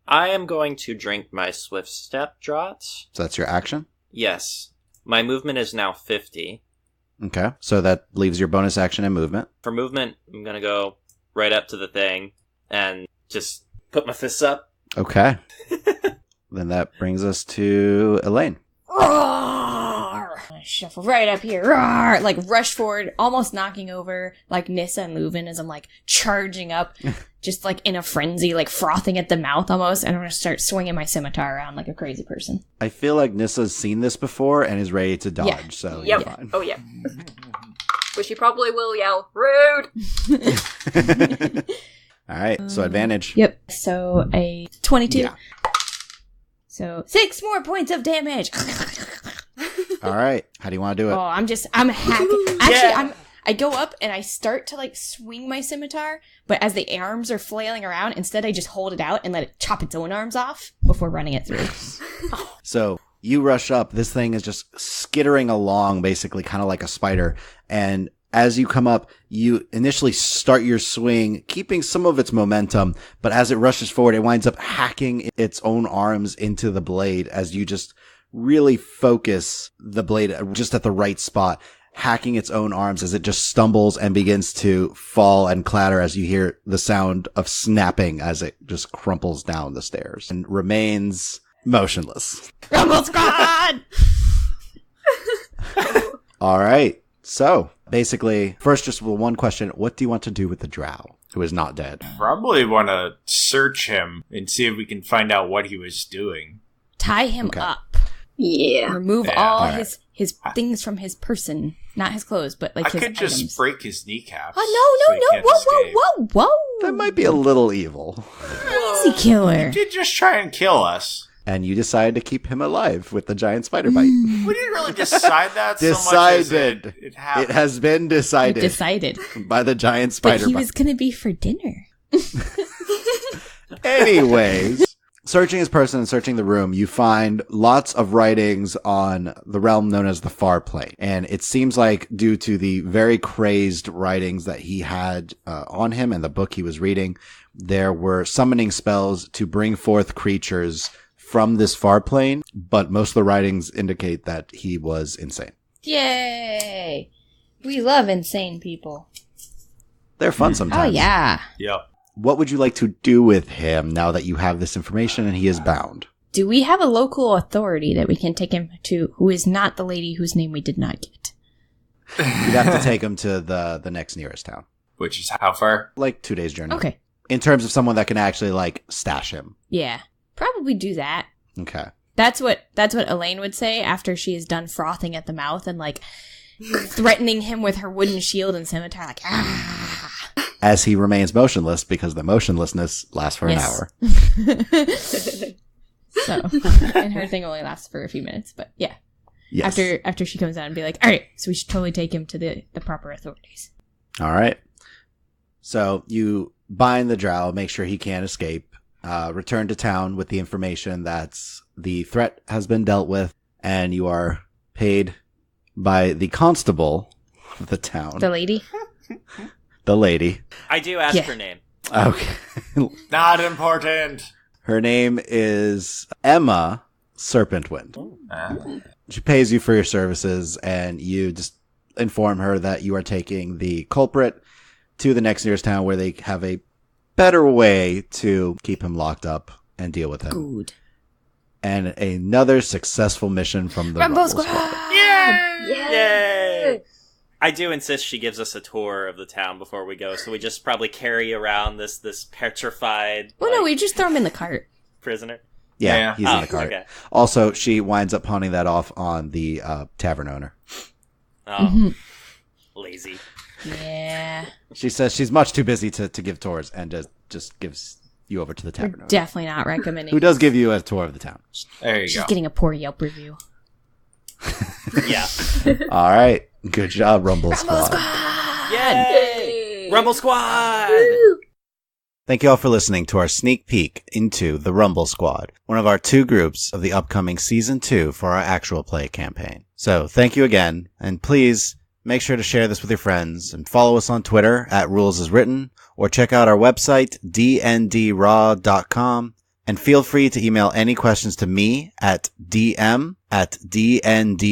[SPEAKER 4] I am going to drink my Swift Step draught.
[SPEAKER 1] So that's your action?
[SPEAKER 4] Yes. My movement is now 50.
[SPEAKER 1] Okay. So that leaves your bonus action and movement.
[SPEAKER 4] For movement, I'm going to go right up to the thing and just put my fists up.
[SPEAKER 1] Okay. Then that brings us to Elaine.
[SPEAKER 3] Roar! I shuffle right up here. Roar! Like rush forward, almost knocking over like Nissa and Leuven as I'm like charging up, just like in a frenzy, like frothing at the mouth almost. And I'm gonna start swinging my scimitar around like a crazy person.
[SPEAKER 1] I feel like Nissa's seen this before and is ready to dodge,
[SPEAKER 3] Yeah.
[SPEAKER 1] so
[SPEAKER 5] Yep.
[SPEAKER 1] you're fine.
[SPEAKER 5] Oh, yeah. But she probably will yell, rude!
[SPEAKER 1] All right, so advantage.
[SPEAKER 3] Yep. So a 22.
[SPEAKER 1] Yeah.
[SPEAKER 3] So 6 more points of damage.
[SPEAKER 1] All right, how do you want to do it?
[SPEAKER 3] Oh, I'm hacking. Actually, I go up and I start to like swing my scimitar, but as the arms are flailing around, instead I just hold it out and let it chop its own arms off before running it through.
[SPEAKER 1] So you rush up. This thing is just skittering along, basically kind of like a spider. And as you come up, you initially start your swing, keeping some of its momentum, but as it rushes forward, it winds up hacking its own arms into the blade as you just really focus the blade just at the right spot, hacking its own arms as it just stumbles and begins to fall and clatter as you hear the sound of snapping as it just crumples down the stairs and remains motionless.
[SPEAKER 3] Rumble Squad!
[SPEAKER 1] All right. So basically, first, just one question. What do you want to do with the drow who is not dead?
[SPEAKER 2] Probably want to search him and see if we can find out what he was doing.
[SPEAKER 3] Tie him
[SPEAKER 1] Okay.
[SPEAKER 3] up.
[SPEAKER 5] Yeah.
[SPEAKER 3] Remove
[SPEAKER 2] Yeah.
[SPEAKER 3] all
[SPEAKER 1] Alright.
[SPEAKER 3] his things from his person. Not his clothes, but like
[SPEAKER 2] I
[SPEAKER 3] his
[SPEAKER 2] could just
[SPEAKER 3] items.
[SPEAKER 2] break his kneecaps.
[SPEAKER 3] Oh,
[SPEAKER 2] so he
[SPEAKER 3] no.
[SPEAKER 2] can't escape.
[SPEAKER 3] Whoa.
[SPEAKER 1] That might be a little evil.
[SPEAKER 3] Easy killer.
[SPEAKER 2] He did just try and kill us.
[SPEAKER 1] And you decided to keep him alive with the giant spider bite.
[SPEAKER 2] We didn't really decide that so much as
[SPEAKER 1] Decided.
[SPEAKER 2] it happened.
[SPEAKER 1] It has been
[SPEAKER 3] You
[SPEAKER 1] decided
[SPEAKER 3] decided.
[SPEAKER 1] by the giant
[SPEAKER 3] But
[SPEAKER 1] spider
[SPEAKER 3] he
[SPEAKER 1] bite.
[SPEAKER 3] was going to be for dinner.
[SPEAKER 1] Anyways, searching his person and searching the room, you find lots of writings on the realm known as the Far Plane. And it seems like due to the very crazed writings that he had on him and the book he was reading, there were summoning spells to bring forth creatures from this far plane, but most of the writings indicate that he was insane.
[SPEAKER 3] Yay! We love insane people.
[SPEAKER 1] They're fun
[SPEAKER 3] Oh,
[SPEAKER 1] sometimes.
[SPEAKER 3] yeah.
[SPEAKER 2] Yep.
[SPEAKER 1] What would you like to do with him now that you have this information and he is bound?
[SPEAKER 3] Do we have a local authority that we can take him to who is not the lady whose name we did not get?
[SPEAKER 1] You'd have to take him to the next nearest town.
[SPEAKER 2] Which is how far?
[SPEAKER 1] Like 2 days journey.
[SPEAKER 3] Okay.
[SPEAKER 1] In terms of someone that can actually like stash him.
[SPEAKER 3] Yeah. Probably do that.
[SPEAKER 1] Okay.
[SPEAKER 3] That's what Elaine would say after she is done frothing at the mouth and like threatening him with her wooden shield and scimitar, like
[SPEAKER 1] As he remains motionless because the motionlessness lasts for an
[SPEAKER 3] Yes.
[SPEAKER 1] hour.
[SPEAKER 3] So, and her thing only lasts for a few minutes, but yeah.
[SPEAKER 1] Yes.
[SPEAKER 3] After she comes out and be like, all right, so we should totally take him to the proper authorities.
[SPEAKER 1] All right. So you bind the drow, make sure he can't escape, return to town with the information that the threat has been dealt with, and you are paid by the constable of the town.
[SPEAKER 3] The lady?
[SPEAKER 1] The lady.
[SPEAKER 4] I do ask
[SPEAKER 3] Yeah.
[SPEAKER 4] her name.
[SPEAKER 1] Okay.
[SPEAKER 2] Not important.
[SPEAKER 1] Her name is Emma Serpentwind. She pays you for your services, and you just inform her that you are taking the culprit to the next nearest town where they have a better way to keep him locked up and deal with him.
[SPEAKER 3] Good.
[SPEAKER 1] And another successful mission from the
[SPEAKER 3] Rumble
[SPEAKER 1] Rumble
[SPEAKER 3] Squad!
[SPEAKER 1] Squad.
[SPEAKER 4] Yay! I do insist she gives us a tour of the town before we go, so we just probably carry around this petrified
[SPEAKER 3] Well, no, we just throw him in the cart.
[SPEAKER 4] prisoner.
[SPEAKER 1] Yeah,
[SPEAKER 2] Yeah.
[SPEAKER 1] he's in the cart.
[SPEAKER 4] Okay.
[SPEAKER 1] Also, she winds up pawning that off on the tavern owner.
[SPEAKER 4] Oh, lazy.
[SPEAKER 3] Yeah.
[SPEAKER 1] She says she's much too busy to give tours and just gives you over to the tavern owner.
[SPEAKER 3] Definitely not recommending.
[SPEAKER 1] Who does give you a tour of the town.
[SPEAKER 2] There you
[SPEAKER 3] She's
[SPEAKER 2] go.
[SPEAKER 3] getting a poor Yelp review.
[SPEAKER 4] Yeah.
[SPEAKER 1] All right. Good job, Rumble Squad.
[SPEAKER 4] Yay! Rumble Squad!
[SPEAKER 1] Thank you all for listening to our sneak peek into the Rumble Squad, one of our 2 groups of the upcoming Season 2 for our actual play campaign. So thank you again, and please make sure to share this with your friends and follow us on Twitter @RulesAsWritten, or check out our website dndraw.com, and feel free to email any questions to me at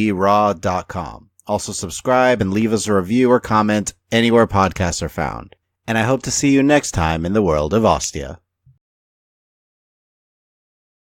[SPEAKER 1] dm@dndraw.com. Also subscribe and leave us a review or comment anywhere podcasts are found. And I hope to see you next time in the world of Ostia.